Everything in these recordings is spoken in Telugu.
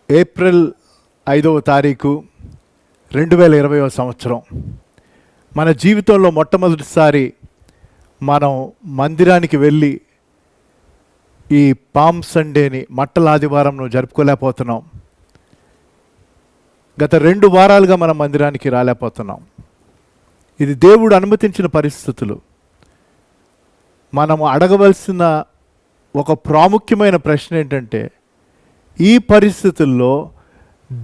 ఏప్రిల్ 5వ తారీఖు 2020వ సంవత్సరం. మన జీవితంలో మొట్టమొదటిసారి మనం మందిరానికి వెళ్ళి ఈ పామ్ సండేని మట్టల ఆదివారంను జరుపుకోలేకపోతున్నాం. గత 2 వారాలుగా మనం మందిరానికి రాలేకపోతున్నాం. ఇది దేవుడు అనుమతించిన పరిస్థితులు. మనము అడగవలసిన ఒక ప్రాముఖ్యమైన ప్రశ్న ఏంటంటే, ఈ పరిస్థితుల్లో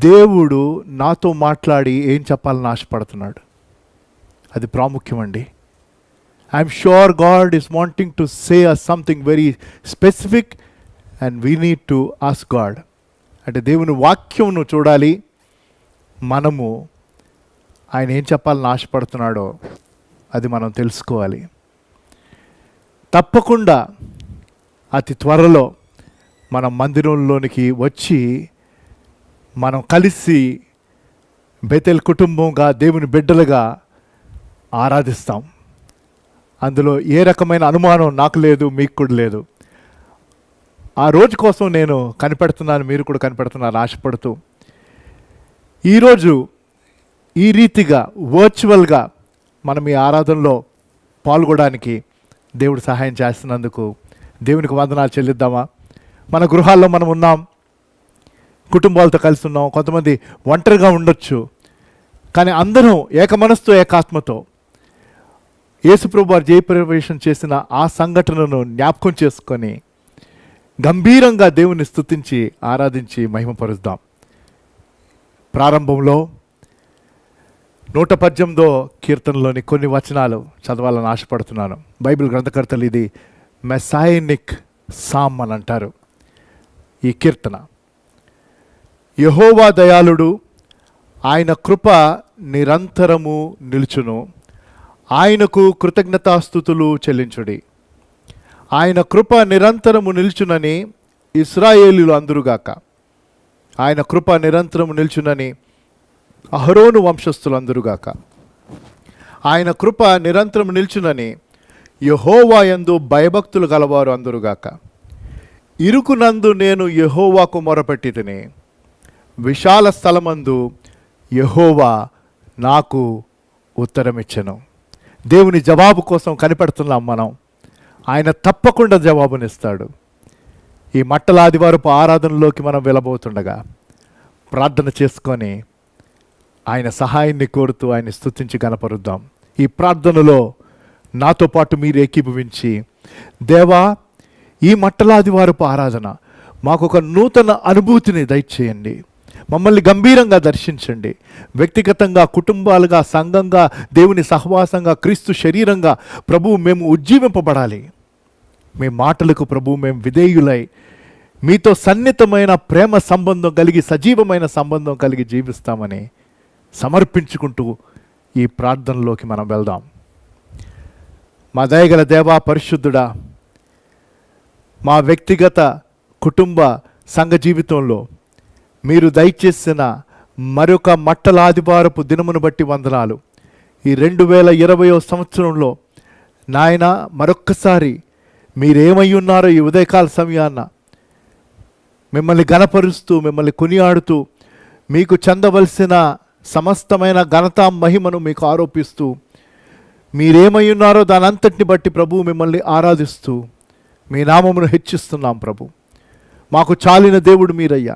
దేవుడు నాతో మాట్లాడి ఏం చెప్పాలని ఆశపడుతున్నాడు? అది ప్రాముఖ్యమండి. I'm sure God is wanting to say us something very specific and we need to ask God. అంటే దేవుని వాక్యంను చూడాలి, మనము ఆయన ఏం చెప్పాలని ఆశపడుతున్నాడో అది మనం తెలుసుకోవాలి. తప్పకుండా అతి త్వరలో మనం మందిరంలోనికి వచ్చి మనం కలిసి బెతెల్ కుటుంబంగా దేవుని బిడ్డలుగా ఆరాధిస్తాం. అందులో ఏ రకమైన అనుమానం నాకు లేదు, మీకు కూడా లేదు. ఆ రోజు కోసం నేను కనిపెడుతున్నాను, మీరు కూడా కనిపెడుతున్నారు ఆశపడుతూ. ఈరోజు ఈ రీతిగా వర్చువల్గా మనం ఈ ఆరాధనలో పాల్గొనడానికి దేవుడు సహాయం చేస్తున్నందుకు దేవునికి వందనాలు చెల్లిద్దామా? మన గృహాల్లో మనం ఉన్నాం, కుటుంబాలతో కలిసి ఉన్నాం. కొంతమంది ఒంటరిగా ఉండొచ్చు, కానీ అందరం ఏక మనసుతో ఏకాత్మతో యేసుప్రభు వారు జయప్రవేశం చేసిన ఆ సంఘటనను జ్ఞాపకం చేసుకొని గంభీరంగా దేవుని స్తుతించి ఆరాధించి మహిమపరుద్దాం. ప్రారంభంలో 118వ కీర్తనలోని కొన్ని వచనాలు చదవాలని ఆశపడుతున్నాను. బైబిల్ గ్రంథకర్తలు ఇది మెసాయినిక్ సామ్ అని అంటారు. ఈ కీర్తన, యెహోవా దయాళుడు, ఆయన కృప నిరంతరము నిలుచును, ఆయనకు కృతజ్ఞతాస్తుతులు చెల్లించుడి. ఆయన కృప నిరంతరము నిలుచునని ఇశ్రాయేలీయులు అందురుగాక. ఆయన కృప నిరంతరము నిలుచునని అహరోను వంశస్థులు అందురుగాక. ఆయన కృప నిరంతరము నిలుచునని యెహోవా యందు భయభక్తులు గలవారు అందురుగాక. ఇరుకునందు నేను యెహోవాకు మొరపెట్టితిని, విశాల స్థలమందు యెహోవా నాకు ఉత్తరమిచ్చెను. దేవుని జవాబు కోసం కనిపెడుతున్నాం మనం. ఆయన తప్పకుండా జవాబునిస్తాడు. ఈ మట్టల ఆదివారపు ఆరాధనలోకి మనం వెళ్ళబోతుండగా ప్రార్థన చేసుకొని ఆయన సహాయాన్ని కోరుతూ ఆయన స్తుతించి గణపరుద్దాం. ఈ ప్రార్థనలో నాతో పాటు మీరు ఏకీభవించి, దేవా, ఈ మట్టల ఆదివారపు ఆరాధన మాకు ఒక నూతన అనుభూతిని దయచేయండి. మమ్మల్ని గంభీరంగా దర్శించండి. వ్యక్తిగతంగా, కుటుంబాలుగా, సంఘంగా, దేవుని సహవాసంగా, క్రీస్తు శరీరంగా ప్రభువు మేము ఉజ్జీవింపబడాలి. మీ మాటలకు ప్రభువు మేము విధేయులై మీతో సన్నిహితమైన ప్రేమ సంబంధం కలిగి, సజీవమైన సంబంధం కలిగి జీవిస్తామని సమర్పించుకుంటూ ఈ ప్రార్థనలోకి మనం వెళ్దాం. మా దయగల దేవా, పరిశుద్ధుడా, మా వ్యక్తిగత కుటుంబ సంఘ జీవితంలో మీరు దయచేసిన మరొక మట్టల ఆదివారపు దినమును బట్టి వందనాలు. ఈ 2020వ సంవత్సరంలో నాయన మరొక్కసారి మీరేమై ఉన్నారో ఈ ఉదయకాల సమయాన్న మిమ్మల్ని గణపరుస్తూ, మిమ్మల్ని కొనియాడుతూ, మీకు చెందవలసిన సమస్తమైన ఘనత మహిమను మీకు ఆరోపిస్తూ, మీరేమై ఉన్నారో దాని అంతటిని బట్టి ప్రభు మిమ్మల్ని ఆరాధిస్తూ మీ నామమును హెచ్చిస్తున్నాం. ప్రభు, మాకు చాలిన దేవుడు మీరయ్యా.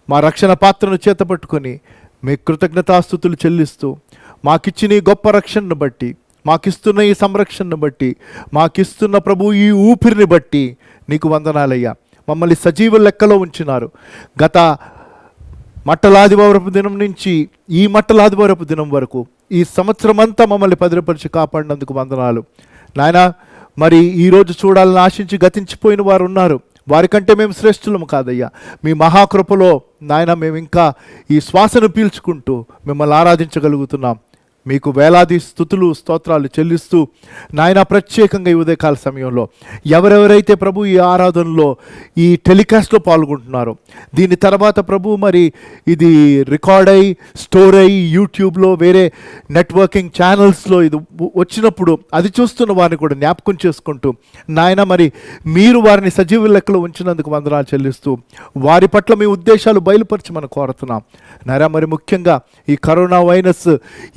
మా రక్షణ పాత్రను చేతపట్టుకొని మీ కృతజ్ఞతాస్తుతులు చెల్లిస్తూ, మాకిచ్చిన ఈ గొప్ప రక్షణను బట్టి, మాకిస్తున్న ఈ సంరక్షణను బట్టి, మాకిస్తున్న ప్రభు ఈ ఊపిరిని బట్టి నీకు వందనాలయ్యా. మమ్మల్ని సజీవ లెక్కలో ఉంచినారు. గత మట్టల ఆదివారపు దినం నుంచి ఈ మట్టల ఆదివారపు దినం వరకు ఈ సంవత్సరం అంతా మమ్మల్ని భద్రపరిచి కాపాడినందుకు వందనాలు నాయన. మరి ఈరోజు చూడాలని ఆశించి గతించిపోయిన వారు ఉన్నారు. వారికంటే మేము శ్రేష్ఠులము కాదయ్యా. మీ మహాకృపలో నాయన మేము ఇంకా ఈ శ్వాసను పీల్చుకుంటూ మిమ్మల్ని ఆరాధించగలుగుతున్నాం. మీకు వేలాది స్తుతులు స్తోత్రాలు చెల్లిస్తూ నాయన ప్రత్యేకంగా ఈ ఉదయకాల సమయంలో ఎవరెవరైతే ప్రభు ఈ ఆరాధనలో ఈ టెలికాస్ట్లో పాల్గొంటున్నారో, దీని తర్వాత ప్రభు మరి ఇది రికార్డ్ అయ్యి స్టోర్ అయ్యి యూట్యూబ్లో వేరే నెట్వర్కింగ్ ఛానల్స్లో ఇది వచ్చినప్పుడు అది చూస్తున్న వారిని కూడా జ్ఞాపకం చేసుకుంటూ నాయన మరి మీరు వారిని సజీవ లెక్కలో ఉంచినందుకు వందనాలు చెల్లిస్తూ వారి పట్ల మీ ఉద్దేశాలు బయలుపరిచి మనం కోరుతున్నాం నాయన. మరి ముఖ్యంగా ఈ కరోనా వైరస్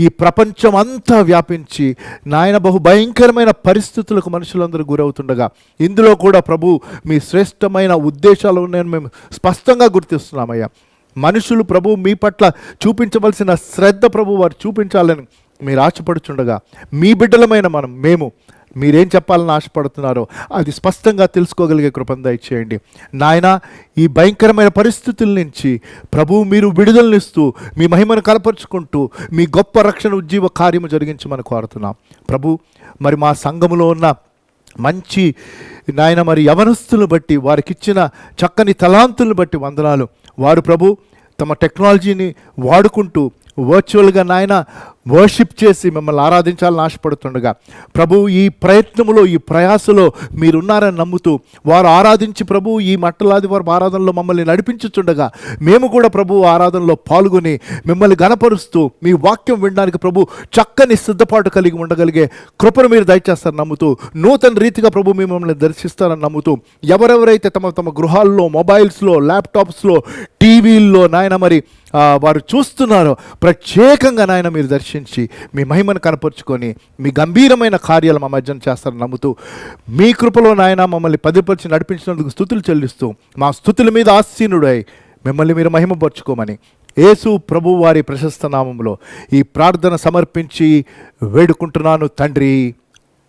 ఈ ప్రపంచం అంతా వ్యాపించి నాయన బహు భయంకరమైన పరిస్థితులకు మనుషులందరూ గురవుతుండగా ఇందులో కూడా ప్రభు మీ శ్రేష్టమైన ఉద్దేశాలు ఉన్నాయని మేము స్పష్టంగా గుర్తిస్తున్నామయ్యా. మనుషులు ప్రభు మీ పట్ల చూపించవలసిన శ్రద్ధ ప్రభు వారు చూపించాలని మీరు ఆశపడుచుండగా మీ బిడ్డలమైన మేము మీరేం చెప్పాలని ఆశపడుతున్నారో అది స్పష్టంగా తెలుసుకోగలిగే కృపను దయచేయండి నాయన. ఈ భయంకరమైన పరిస్థితుల నుంచి ప్రభు మీరు విడుదలనిస్తూ మీ మహిమను కనపరుచుకుంటూ మీ గొప్ప రక్షణ ఉజ్జీవ కార్యము జరిగించమని కోరుతున్నాం ప్రభు. మరి మా సంఘములో ఉన్న మంచి నాయన మరి యవనస్తులను బట్టి వారికి ఇచ్చిన చక్కని తలాంతులను బట్టి వందనాలు. వారు ప్రభు తమ టెక్నాలజీని వాడుకుంటూ వర్చువల్గా నాయన వర్షిప్ చేసి మిమ్మల్ని ఆరాధించాలని ఆశపడుతుండగా ప్రభు ఈ ప్రయత్నములో ఈ ప్రయాసలో మీరున్నారని నమ్ముతూ వారు ఆరాధించి ప్రభు ఈ మట్టలాది వారు ఆరాధనలో మమ్మల్ని నడిపించుచుండగా మేము కూడా ప్రభు ఆరాధనలో పాల్గొని మిమ్మల్ని గణపరుస్తూ మీ వాక్యం వినడానికి ప్రభు చక్కని సిద్ధపాటు కలిగి ఉండగలిగే కృపను మీరు దయచేస్తారని నమ్ముతూ నూతన రీతిగా ప్రభు మిమ్మల్ని దర్శిస్తారని నమ్ముతూ ఎవరెవరైతే తమ తమ గృహాల్లో మొబైల్స్లో ల్యాప్టాప్స్లో టీవీల్లో నాయన మరి వారు చూస్తున్నారో ప్రత్యేకంగా నాయన మీరు దర్శించి మీ మహిమను కనపరుచుకొని మీ గంభీరమైన కార్యాలు మా మధ్యన చేస్తారని నమ్ముతూ మీ కృపలో నాయన మమ్మల్ని పదిపరిచి నడిపించినందుకు స్తుతులు చెల్లిస్తూ మా స్తుతుల మీద ఆసీనుడై మిమ్మల్ని మీరు మహిమపరుచుకోమని యేసు ప్రభు వారి ప్రశస్త నామములో ఈ ప్రార్థన సమర్పించి వేడుకుంటున్నాను తండ్రి,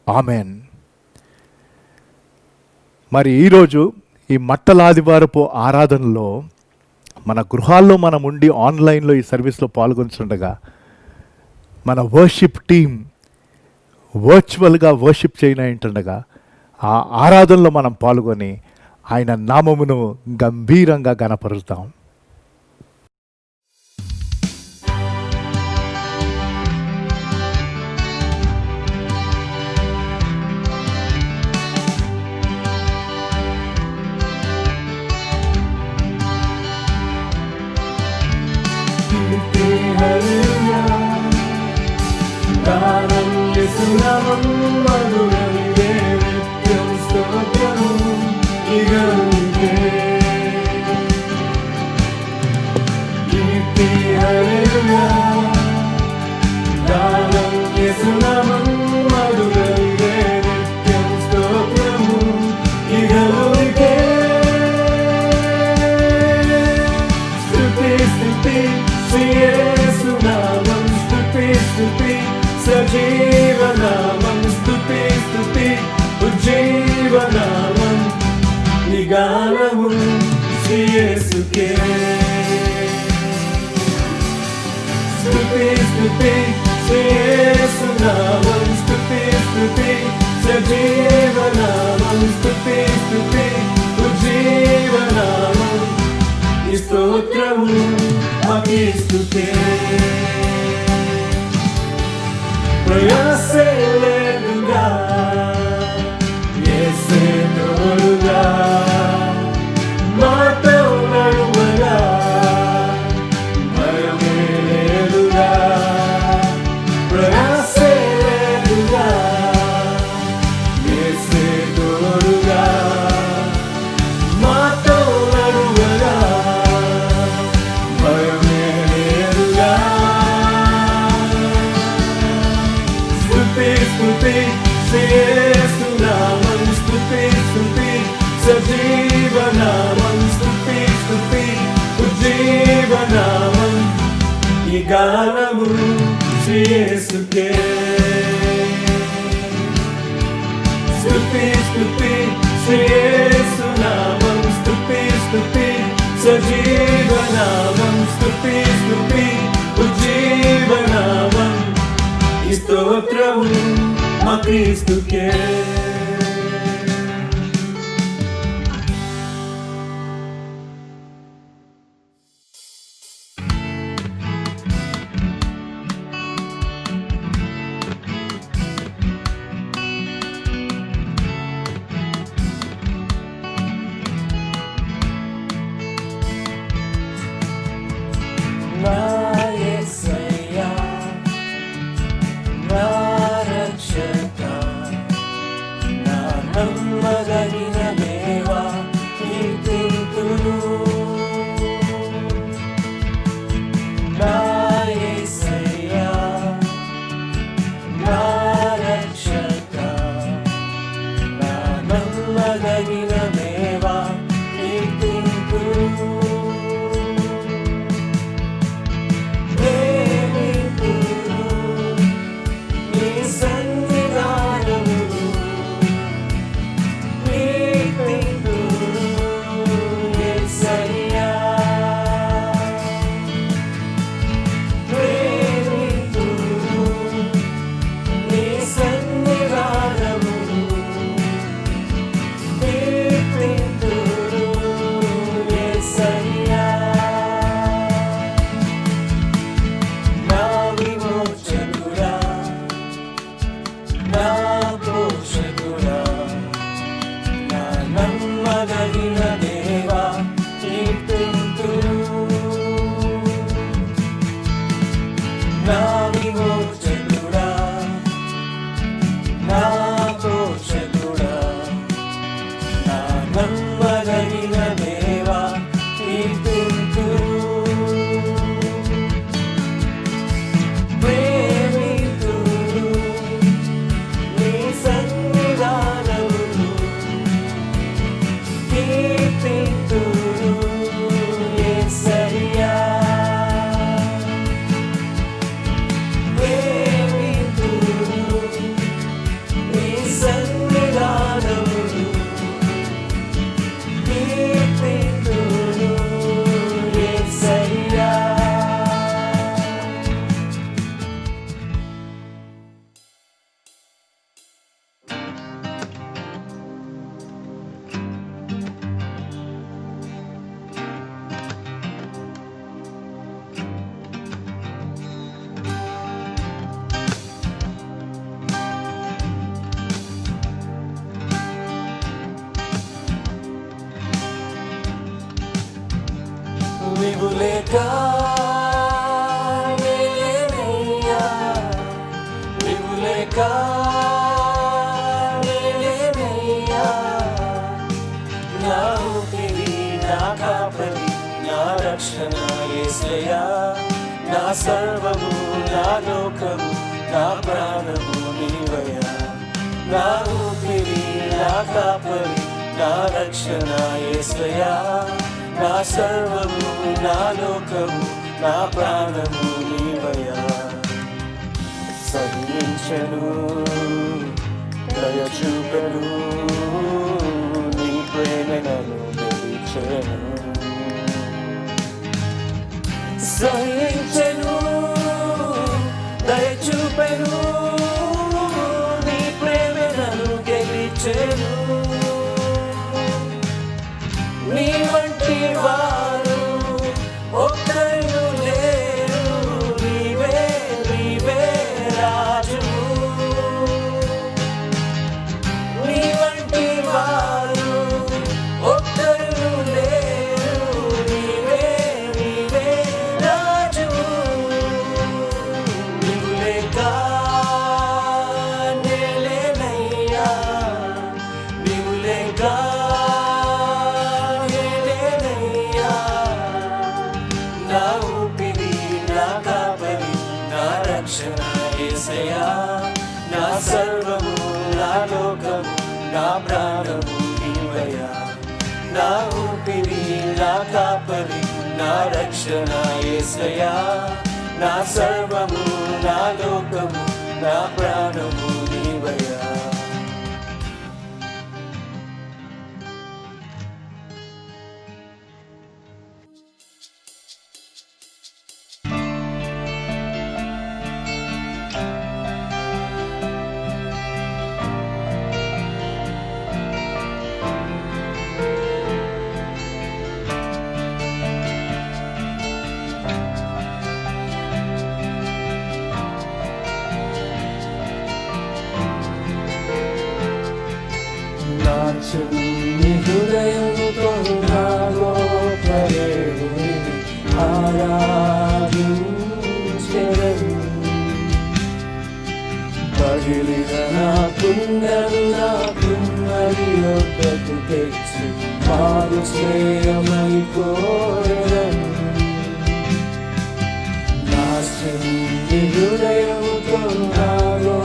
ఆమెన్. మరి ఈరోజు ఈ మట్టలాదివారపు ఆరాధనలో మన గృహాల్లో మనం ఉండి ఆన్లైన్లో ఈ సర్వీస్లో పాల్గొంటుండగా మన వర్షిప్ టీం వర్చువల్గా వర్షిప్ చేయనంటుండగా ఆ ఆరాధనలో మనం పాల్గొని ఆయన నామమును గంభీరంగా గణపరుస్తాం. గానము శ్రీయేసుకే స్తుతి స్తుతి శ్రీయేసు నామం స్తుతి స్తుతి సజీవనామం స్తుతి స్తుతి ఉజ్జీవనామం ఈ స్తోత్రము మా క్రీస్తుకే. నీవు లేక నేనేనయ్యా, నీవు లేక నేనేనయ్యా. నా ఊపిరి, నా కాపరి, నా రక్షణ యేసయ్యా. నా సర్వము, నా లోకము, నా ప్రాణము నీవయ్యా. నా ఊపిరి, నా కాపరి, నా రక్షణ యేసయ్యా. నా సర్వము, నా లోకము, నా ప్రాణము నీవయ్యా. సహించెను, దయ చూపెను, నీ ప్రేమ నన్ను గెలిచెను. సహించెను, దయ చూపెను, నీ ప్రేమ నన్ను గెలిచెను. నీ వంటి వారు ఒక్కరు లేరు, నీవే నీవే రాజు. నీ వంటి వారు ఒక్కరు లేరు, నీవే నీవే రాజు. నీవు లేక నేలేనయ్యా, నీవు లేక నా ఊపిరి, నా కాపరి, నా రక్షణ యేసయ్యా. నా సర్వము, నా లోకము, నా ప్రాణము నీవయ్యా. నా ఊపిరి, నా కాపరి, నా రక్షణ యేసయ్యా. నా సర్వము, నా లోకము, నా ప్రాణము నీవయ్యా. నీ హృదయంతో నాలో ప్రేరుని ఆరాధించెదను. పగిలిన నా కుండలు నా కుమ్మరి యొద్దకు తెచ్చి బాగు చేయమని కోరెదను. నా నీ హృదయంతో నాలో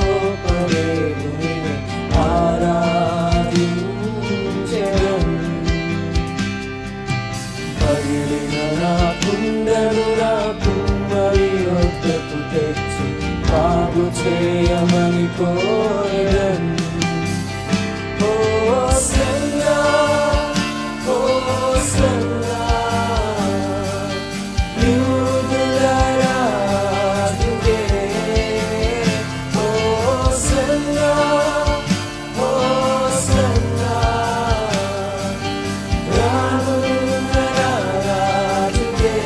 ప్రేరుని పగిలిన నా కుండలు నా కుమ్మరి యొద్దకు తెచ్చి బాగు చేయమని కోరెదను. హోసన్నా, హోసన్నా, యూదుల రాజువే. హోసన్నా, హోసన్నా, రాజుల రాజువే.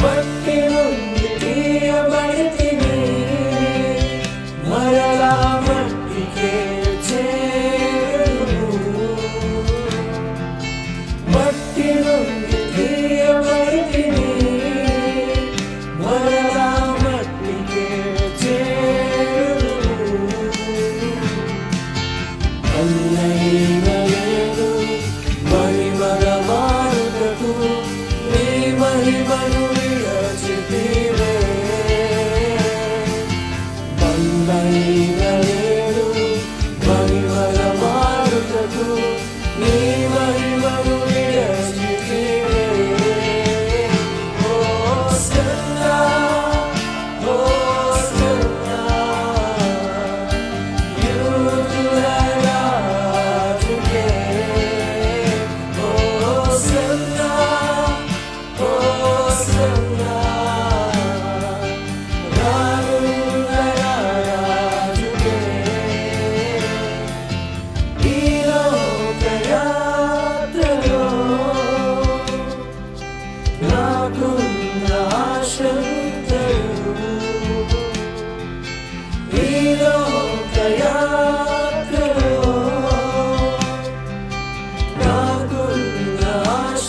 మట్టి నుండి తీయబడితివి,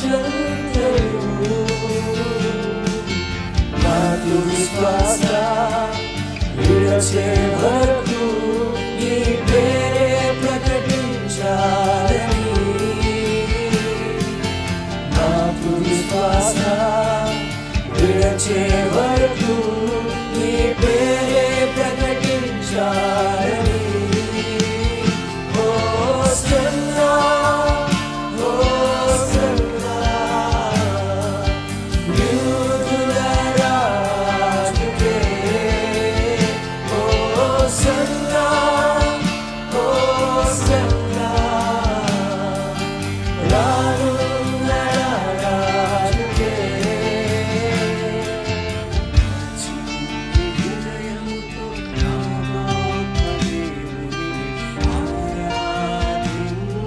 చెందరు. నాకు విశ్వాస విడచే వరకు నీ పేరే ప్రకటించాలని. నాకు విశ్వాస విడచే వరకు నీ పేరే ప్రకటించాలని. ఓ సన్నా, ఓ సన్నా, యూదుల రాజుకే. ఓ సన్నా, ఓ సన్నా, రానున్న రాజుకే. హృదయముతో నా గొప్ప దేవుని ఆరాధించెదను.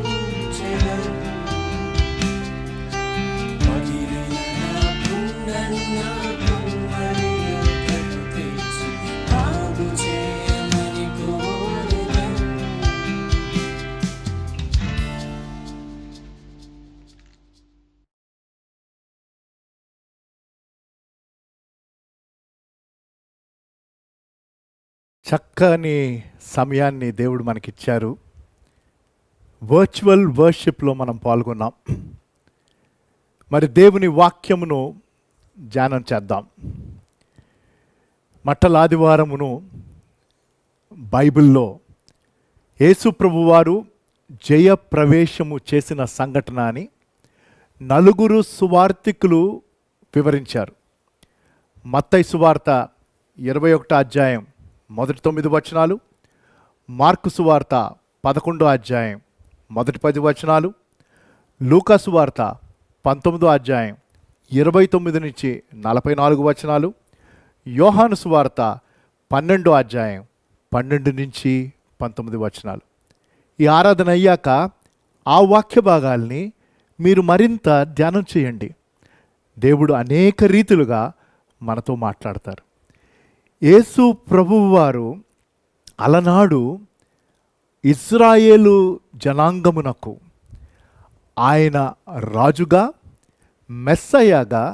పగిలిన నా గుండెను నా కుమ్మరి యొద్దకు తెచ్చి బాగు చేయమని కోరెదను. చక్కని సమయాన్ని దేవుడు మనకిచ్చారు. వర్చువల్ వర్షిప్లో మనం పాల్గొన్నాం. మరి దేవుని వాక్యమును ధ్యానం చేద్దాం. మట్టల ఆదివారమును బైబిల్లో యేసు ప్రభువారు జయ ప్రవేశము చేసిన సంఘటన అని 4 సువార్తికులు వివరించారు. మత్తయి సువార్త 21వ అధ్యాయం మొదటి 9 వచనాలు, మార్కు సువార్త 11వ అధ్యాయం మొదటి 10 వచనాలు, లూకా సువార్త 19వ అధ్యాయం 29 నుంచి 44 వచనాలు, యోహాను సువార్త 12వ అధ్యాయం 12 నుంచి 19 వచనాలు. ఈ ఆరాధన అయ్యాక ఆ వాక్య భాగాల్ని మీరు మరింత ధ్యానం చేయండి. దేవుడు అనేక రీతులుగా మనతో మాట్లాడతారు. యేసు ప్రభువు వారు అలనాడు ఇజ్రాయేలు జనాంగమునకు ఆయన రాజుగా మెస్సయ్యగా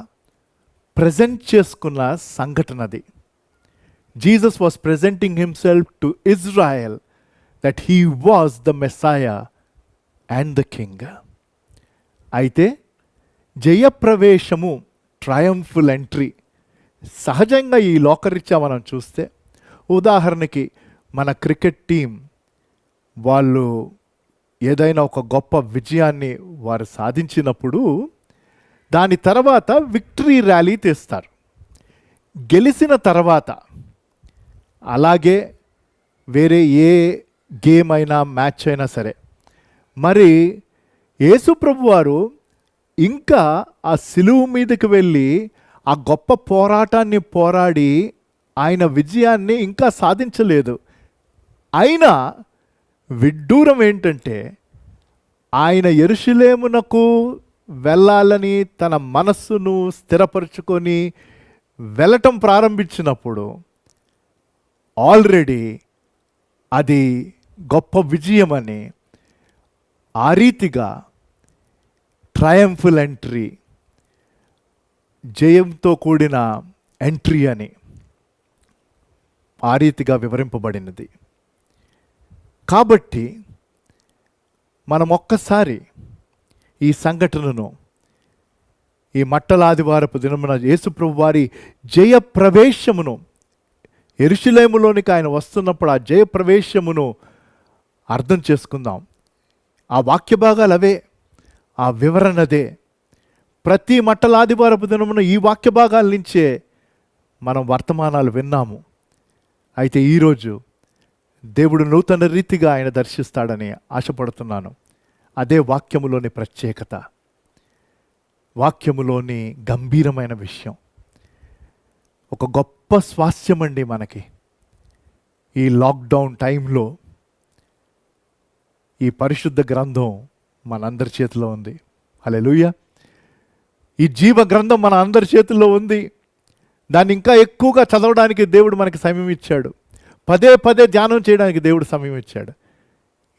ప్రజెంట్ చేసుకున్న సంఘటనది. Jesus was presenting himself to Israel that he was the Messiah and the king. అయితే జయప్రవేశము, ట్రయంఫుల్ ఎంట్రీ సహజంగా ఈ లోకరీత్యా మనం చూస్తే, ఉదాహరణకి మన క్రికెట్ టీం వాళ్ళు ఏదైనా ఒక గొప్ప విజయాన్ని వారు సాధించినప్పుడు దాని తర్వాత విక్టరీ ర్యాలీ తీస్తారు. గెలిచిన తర్వాత అలాగే వేరే ఏ గేమ్ అయినా మ్యాచ్ అయినా సరే, మరి యేసుప్రభు వారు ఇంకా ఆ సిలువు మీదకి వెళ్ళి ఆ గొప్ప పోరాటాన్ని పోరాడి ఆయన విజయాన్ని ఇంకా సాధించలేదు. అయినా విడ్డూరం ఏంటంటే, ఆయన యెరూషలేమునకు వెళ్ళాలని తన మనస్సును స్థిరపరుచుకొని వెళ్ళటం ప్రారంభించినప్పుడు ఆల్రెడీ అది గొప్ప విజయమని, ఆ రీతిగా ట్రయంఫుల్ ఎంట్రీ, జయంతో కూడిన ఎంట్రీ అని ఆ రీతిగా వివరింపబడినది. కాబట్టి మనం ఒక్కసారి ఈ సంఘటనను, ఈ మట్టల ఆదివారపు దినమున యేసుప్రభు వారి జయ ప్రవేశమును, యెరూషలేములోనికి ఆయన వస్తున్నప్పుడు ఆ జయ ప్రవేశమును అర్థం చేసుకుందాం. ఆ వాక్య భాగాలు అవే, ఆ వివరణదే. ప్రతి మట్టల ఆదివారపు దినమున ఈ వాక్య భాగాల నుంచే మనం వర్తమానాలు విన్నాము. అయితే ఈరోజు దేవుడు నూతన రీతిగా ఆయన దర్శిస్తాడని ఆశపడుతున్నాను. అదే వాక్యములోని ప్రత్యేకత, వాక్యములోని గంభీరమైన విషయం. ఒక గొప్ప స్వాస్థ్యం అండి మనకి ఈ లాక్డౌన్ టైంలో. ఈ పరిశుద్ధ గ్రంథం మనందరి చేతిలో ఉంది. హల్లెలూయా. ఈ జీవ గ్రంథం మన అందరి చేతుల్లో ఉంది. దాన్ని ఇంకా ఎక్కువగా చదవడానికి దేవుడు మనకి సమయం ఇచ్చాడు. పదే పదే ధ్యానం చేయడానికి దేవుడు సమయం ఇచ్చాడు.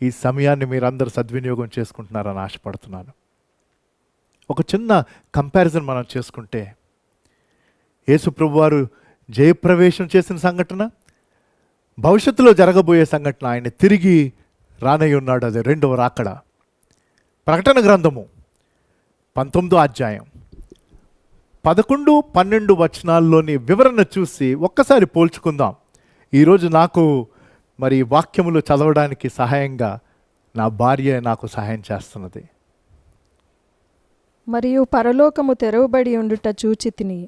ఈ సమయాన్ని మీరందరూ సద్వినియోగం చేసుకుంటున్నారని ఆశపడుతున్నాను. ఒక చిన్న కంపారిజన్ మనం చేసుకుంటే, యేసు ప్రభువారు జయప్రవేశం చేసిన సంఘటన, భవిష్యత్తులో జరగబోయే సంఘటన, ఆయన తిరిగి రానై ఉన్నాడు, అది రెండవ రాకడ. ప్రకటన గ్రంథము 19వ అధ్యాయం 11, 12 వచనాల్లోని వివరణ చూసి ఒక్కసారి పోల్చుకుందాం. ఈరోజు నాకు మరి వాక్యములు చదవడానికి సహాయంగా నా భార్య నాకు సహాయం చేస్తున్నది. మరియు పరలోకము తెరవబడి ఉండుట చూచితిని.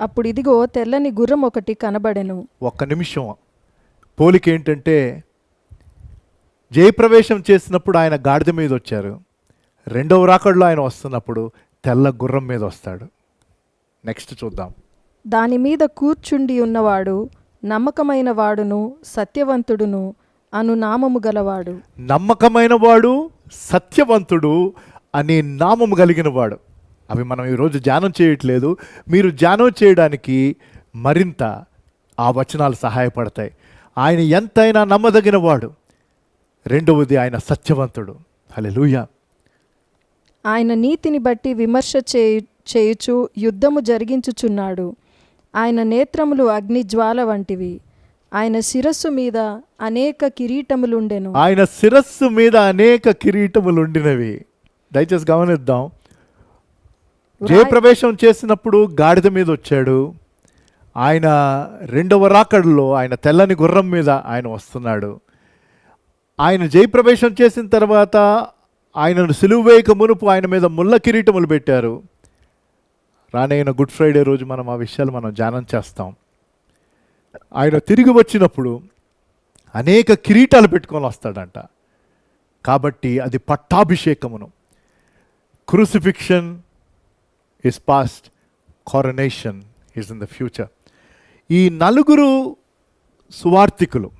అప్పుడు ఇదిగో తెల్లని గుర్రం ఒకటి కనబడెను. ఒక్క నిమిషం, పోలిక ఏంటంటే, జయప్రవేశం చేసినప్పుడు ఆయన గాడిద మీద వచ్చారు, రెండవ రాకడలో ఆయన వస్తున్నప్పుడు తెల్ల గుర్రం మీద వస్తాడు. నెక్స్ట్ చూద్దాం. దాని మీద కూర్చుండి ఉన్నవాడు నమ్మకమైన వాడును సత్యవంతుడును అను నామము గలవాడు. నమ్మకమైన వాడు, సత్యవంతుడు అనే నామము కలిగిన వాడు. అవి మనం ఈరోజు ధ్యానం చేయట్లేదు. మీరు ధ్యానం చేయడానికి మరింత ఆ వచనాలు సహాయపడతాయి. ఆయన ఎంతైనా నమ్మదగిన వాడు. రెండవది, ఆయన సత్యవంతుడు. హల్లెలూయా. ఆయన నీతిని బట్టి విమర్శ చేయుచు యుద్ధము జరిగించుచున్నాడు. ఆయన నేత్రములు అగ్ని జ్వాల వంటివి. ఆయన శిరస్సు మీద అనేక కిరీటములుండెను. ఆయన శిరస్సు మీద అనేక కిరీటములుండినవి. దయచేసి గమనిద్దాం. జయప్రవేశం చేసినప్పుడు గాడిద మీద వచ్చాడు. ఆయన రెండవ రాకడలో ఆయన తెల్లని గుర్రం మీద ఆయన వస్తున్నాడు. ఆయన జయప్రవేశం చేసిన తర్వాత ఆయనను సిలువ వేయక మునుపు ఆయన మీద ముళ్ళ కిరీటములు పెట్టారు. రానైన గుడ్ ఫ్రైడే రోజు మనం ఆ విషయాలు మనం ధ్యానం చేస్తాం. ఆయన తిరిగి వచ్చినప్పుడు అనేక కిరీటాలు పెట్టుకొని వస్తాడంట. కాబట్టి అది పట్టాభిషేకమును. Crucifixion is past, coronation is in the future. ఈ నలుగురు సువార్తికులు,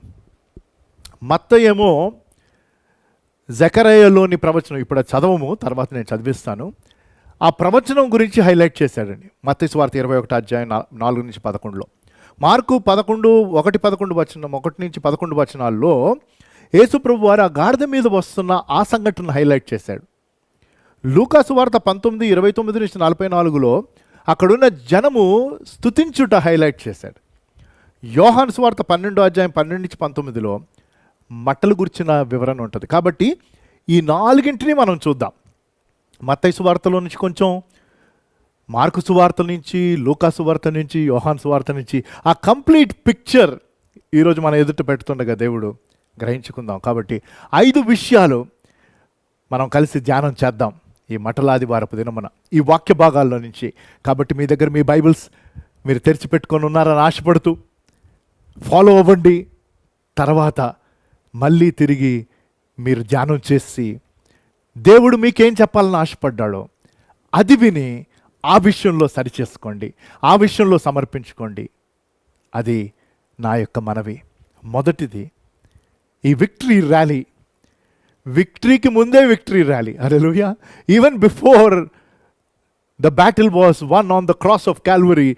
మత్తయేమో జకరయ్యలోని ప్రవచనం, ఇప్పుడు చదవము, తర్వాత నేను చదివిస్తాను. ఆ ప్రవచనం గురించి హైలైట్ చేశాడండి. మత్తయి సువార్త 21వ అధ్యాయం 4 నుంచి 11లో. మార్కు 11, 1-11 వచనం, 1 నుంచి 11 వచనాల్లో యేసు ప్రభు వారు ఆ గాడిద మీద వస్తున్న ఆ సంఘటనను హైలైట్ చేశాడు. లూకా సువార్త 19, 29 నుంచి 44లో అక్కడున్న జనము స్తుతించుట హైలైట్ చేశాడు. యోహాను సువార్త 12వ అధ్యాయం 12 నుంచి 19లో మట్టలు గురించిన వివరణ ఉంటుంది. కాబట్టి ఈ నాలుగింటిని మనం చూద్దాం. మత్తయి సువార్తలో నుంచి కొంచెం, మార్కు సువార్త నుంచి, లూకా సువార్త నుంచి, యోహాను సువార్త నుంచి ఆ కంప్లీట్ పిక్చర్ ఈరోజు మన ఎదుట పెడుతుండగా దేవుడు గ్రహించుకుందాం. కాబట్టి 5 విషయాలు మనం కలిసి ధ్యానం చేద్దాం ఈ మటలాదివారపు దినమున, ఈ వాక్య భాగాల్లో నుంచి. కాబట్టి మీ దగ్గర మీ బైబిల్స్ మీరు తెరిచిపెట్టుకొని ఉన్నారని ఆశపడుతూ ఫాలో అవ్వండి. తర్వాత మళ్ళీ తిరిగి మీరు ధ్యానం చేసి దేవుడు మీకేం చెప్పాలని ఆశపడ్డాడో అది విని ఆ విషయంలో సరిచేసుకోండి, ఆ విషయంలో సమర్పించుకోండి. అది నా యొక్క మనవి. మొదటిది, ఈ విక్టరీ ర్యాలీ, విక్టరీకి ముందే victory rally. Hallelujah. Even before the battle was one on the cross of Calvary,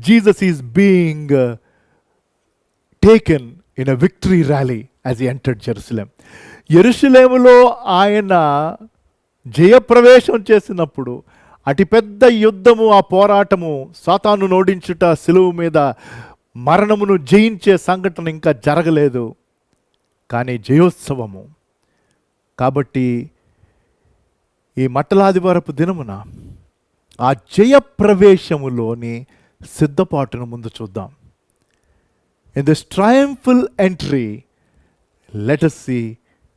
Jesus is being taken in a victory rally as he entered Jerusalem. యెరూషలేములో ఆయన జయప్రవేశం చేసినప్పుడు అతిపెద్ద యుద్ధము, ఆ పోరాటము, సాతాను ఓడించుట, సిలువ మీద మరణమును జయించే సంఘటన ఇంకా జరగలేదు, కానీ జయోత్సవము. కాబట్టి ఈ మట్టలాదివారపు దినమున ఆ జయప్రవేశములోని సిద్ధపాటును ముందు చూద్దాం. In this triumphal entry let us see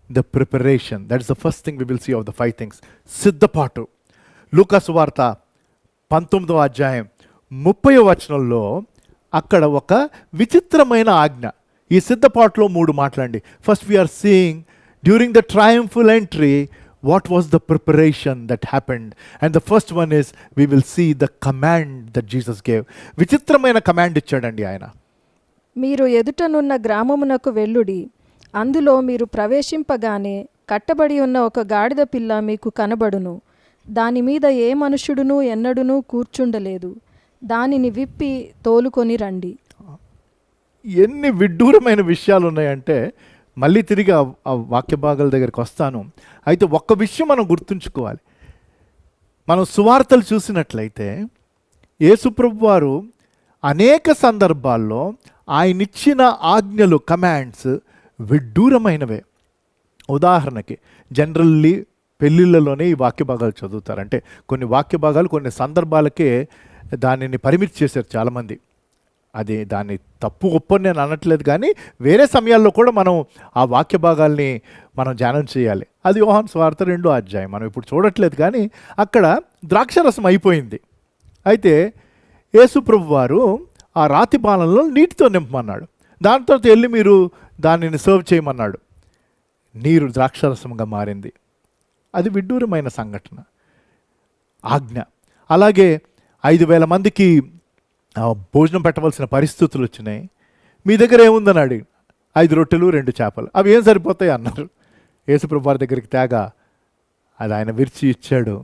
the preparation. That is the first thing we will see of the 5 things. సిద్ధపాటు. లూకా సువార్త 19వ అధ్యాయం 30వ వచనంలో అక్కడ ఒక విచిత్రమైన ఆజ్ఞ. ఈ సిద్ధపాటులో 3 మాటలండి. First we're seeing during the triumphal entry what was the preparation that happened, and the first one is we will see the command that Jesus gave. విచిత్రమైన కమాండ్ ఇచ్చాడండి ఆయన. మీరు ఎదుటనున్న గ్రామమునకు వెళ్ళుడి, అందులో మీరు ప్రవేశింపగానే కట్టబడి ఉన్న ఒక గాడిద పిల్ల మీకు కనబడును. దాని మీద ఏ మనుష్యుడును ఎన్నడునూ కూర్చుండలేదు. దానిని విప్పి తోలుకొని రండి. ఎన్ని విడ్డూరమైన విషయాలు ఉన్నాయంటే, మళ్ళీ తిరిగి ఆ వాక్య భాగాల దగ్గరికి వస్తాను. అయితే ఒక్క విషయం మనం గుర్తుంచుకోవాలి. మనం సువార్తలు చూసినట్లయితే యేసుప్రభు వారు అనేక సందర్భాల్లో ఆయనిచ్చిన ఆజ్ఞలు, కమాండ్స్ విడ్డూరమైనవే. ఉదాహరణకి జనరల్లీ పెళ్ళిళ్ళలోనే ఈ వాక్య భాగాలు చదువుతారు. అంటే కొన్ని వాక్య భాగాలు కొన్ని సందర్భాలకే దానిని పరిమితి చేశారు చాలామంది. అది దాన్ని తప్పు ఒప్పని నేను అనట్లేదు, కానీ వేరే సమయాల్లో కూడా మనం ఆ వాక్య భాగాల్ని మనం ధ్యానం చేయాలి. అది యోహాను సువార్త 2వ అధ్యాయం మనం ఇప్పుడు చూడట్లేదు, కానీ అక్కడ ద్రాక్షరసం అయిపోయింది. అయితే యేసు ప్రభు వారు ఆ రాతి పాలనలో నీటితో నింపమన్నాడు. దాని తర్వాత వెళ్ళి మీరు దానిని సర్వ్ చేయమన్నాడు. నీరు ద్రాక్షరసంగా మారింది. అది విడ్డూరమైన సంఘటన, ఆజ్ఞ. అలాగే 5,000 మందికి భోజనం పెట్టవలసిన పరిస్థితులు వచ్చినాయి. మీ దగ్గర ఏముందని అడిగి 5 రొట్టెలు 2 చేపలు, అవి ఏం సరిపోతాయి అన్నారు. యేసుప్రభు వారి దగ్గరికి తేగా అది ఆయన విరిచి ఇచ్చాడు,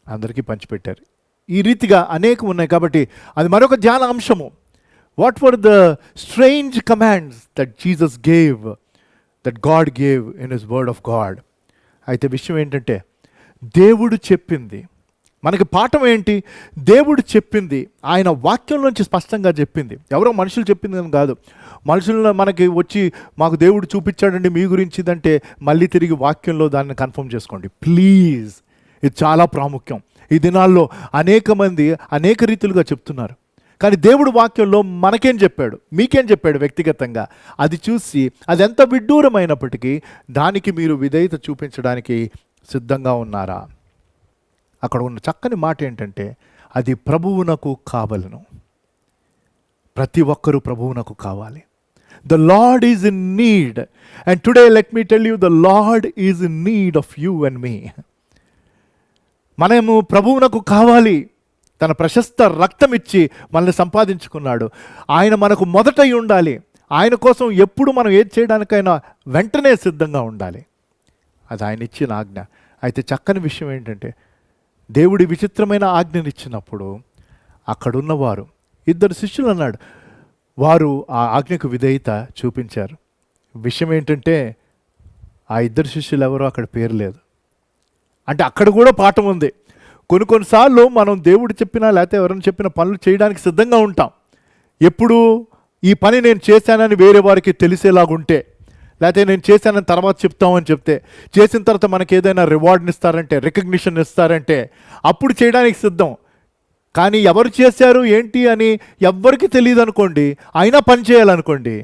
అందరికీ పంచిపెట్టారు. ఈ రీతిగా అనేకం ఉన్నాయి. కాబట్టి అది మరొక ధ్యాన అంశము. What were the strange commands that Jesus gave, that God gave in his word of God. అయితే విషయం ఏంటంటే దేవుడు చెప్పింది మనకి పాఠం ఏంటి? దేవుడు చెప్పింది ఆయన వాక్యంలోంచి స్పష్టంగా చెప్పింది. ఎవరో మనుషులు చెప్పింది అని కాదు. మనుషులను మనకి వచ్చి మాకు దేవుడు చూపించాడండి మీ గురించి ఇదంటే మళ్ళీ తిరిగి వాక్యంలో దాన్ని కన్ఫర్మ్ చేసుకోండి ప్లీజ్. ఇది చాలా ప్రాముఖ్యం. ఈ దినాల్లో అనేక మంది అనేక రీతులుగా చెప్తున్నారు, కానీ దేవుడు వాక్యంలో మనకేం చెప్పాడు, మీకేం చెప్పాడు వ్యక్తిగతంగా, అది చూసి అది ఎంత విడ్డూరమైనప్పటికీ దానికి మీరు విధేయత చూపించడానికి సిద్ధంగా ఉన్నారా? అక్కడ ఉన్న చక్కని మాట ఏంటంటే అది ప్రభువునకు కావలను. ప్రతి ఒక్కరూ ప్రభువునకు కావాలి. The Lord is in need, and today let me tell you, the Lord is in need of you and me. మనము ప్రభువునకు కావాలి. తన ప్రశస్త రక్తం ఇచ్చి మనల్ని సంపాదించుకున్నాడు. ఆయన మనకు మొదట ఉండాలి. ఆయన కోసం ఎప్పుడు మనం ఏది చేయడానికైనా వెంటనే సిద్ధంగా ఉండాలి. అది ఆయన ఇచ్చిన ఆజ్ఞ. అయితే చక్కని విషయం ఏంటంటే దేవుడి విచిత్రమైన ఆజ్ఞనిచ్చినప్పుడు అక్కడున్నవారు 2 శిష్యులు అన్నాడు, వారు ఆ ఆజ్ఞకు విధేయత చూపించారు. విషయం ఏంటంటే ఆ 2 శిష్యులు ఎవరో అక్కడ పేరు లేదు. అంటే అక్కడ కూడా పాఠం ఉంది. కొన్నిసార్లు మనం దేవుడు చెప్పినా లేకపోతే ఎవరైనా చెప్పిన పనులు చేయడానికి సిద్ధంగా ఉంటాం. ఎప్పుడు ఈ పని నేను చేశానని వేరే వారికి తెలిసేలాగుంటే, లేకపోతే నేను చేశానని తర్వాత చెప్తామని చెప్తే, చేసిన తర్వాత మనకి ఏదైనా రివార్డ్ని ఇస్తారంటే, రికగ్నిషన్ ఇస్తారంటే అప్పుడు చేయడానికి సిద్ధం. కానీ ఎవరు చేశారు ఏంటి అని ఎవ్వరికి తెలియదు అనుకోండి, అయినా పని చేయాలనుకోండి,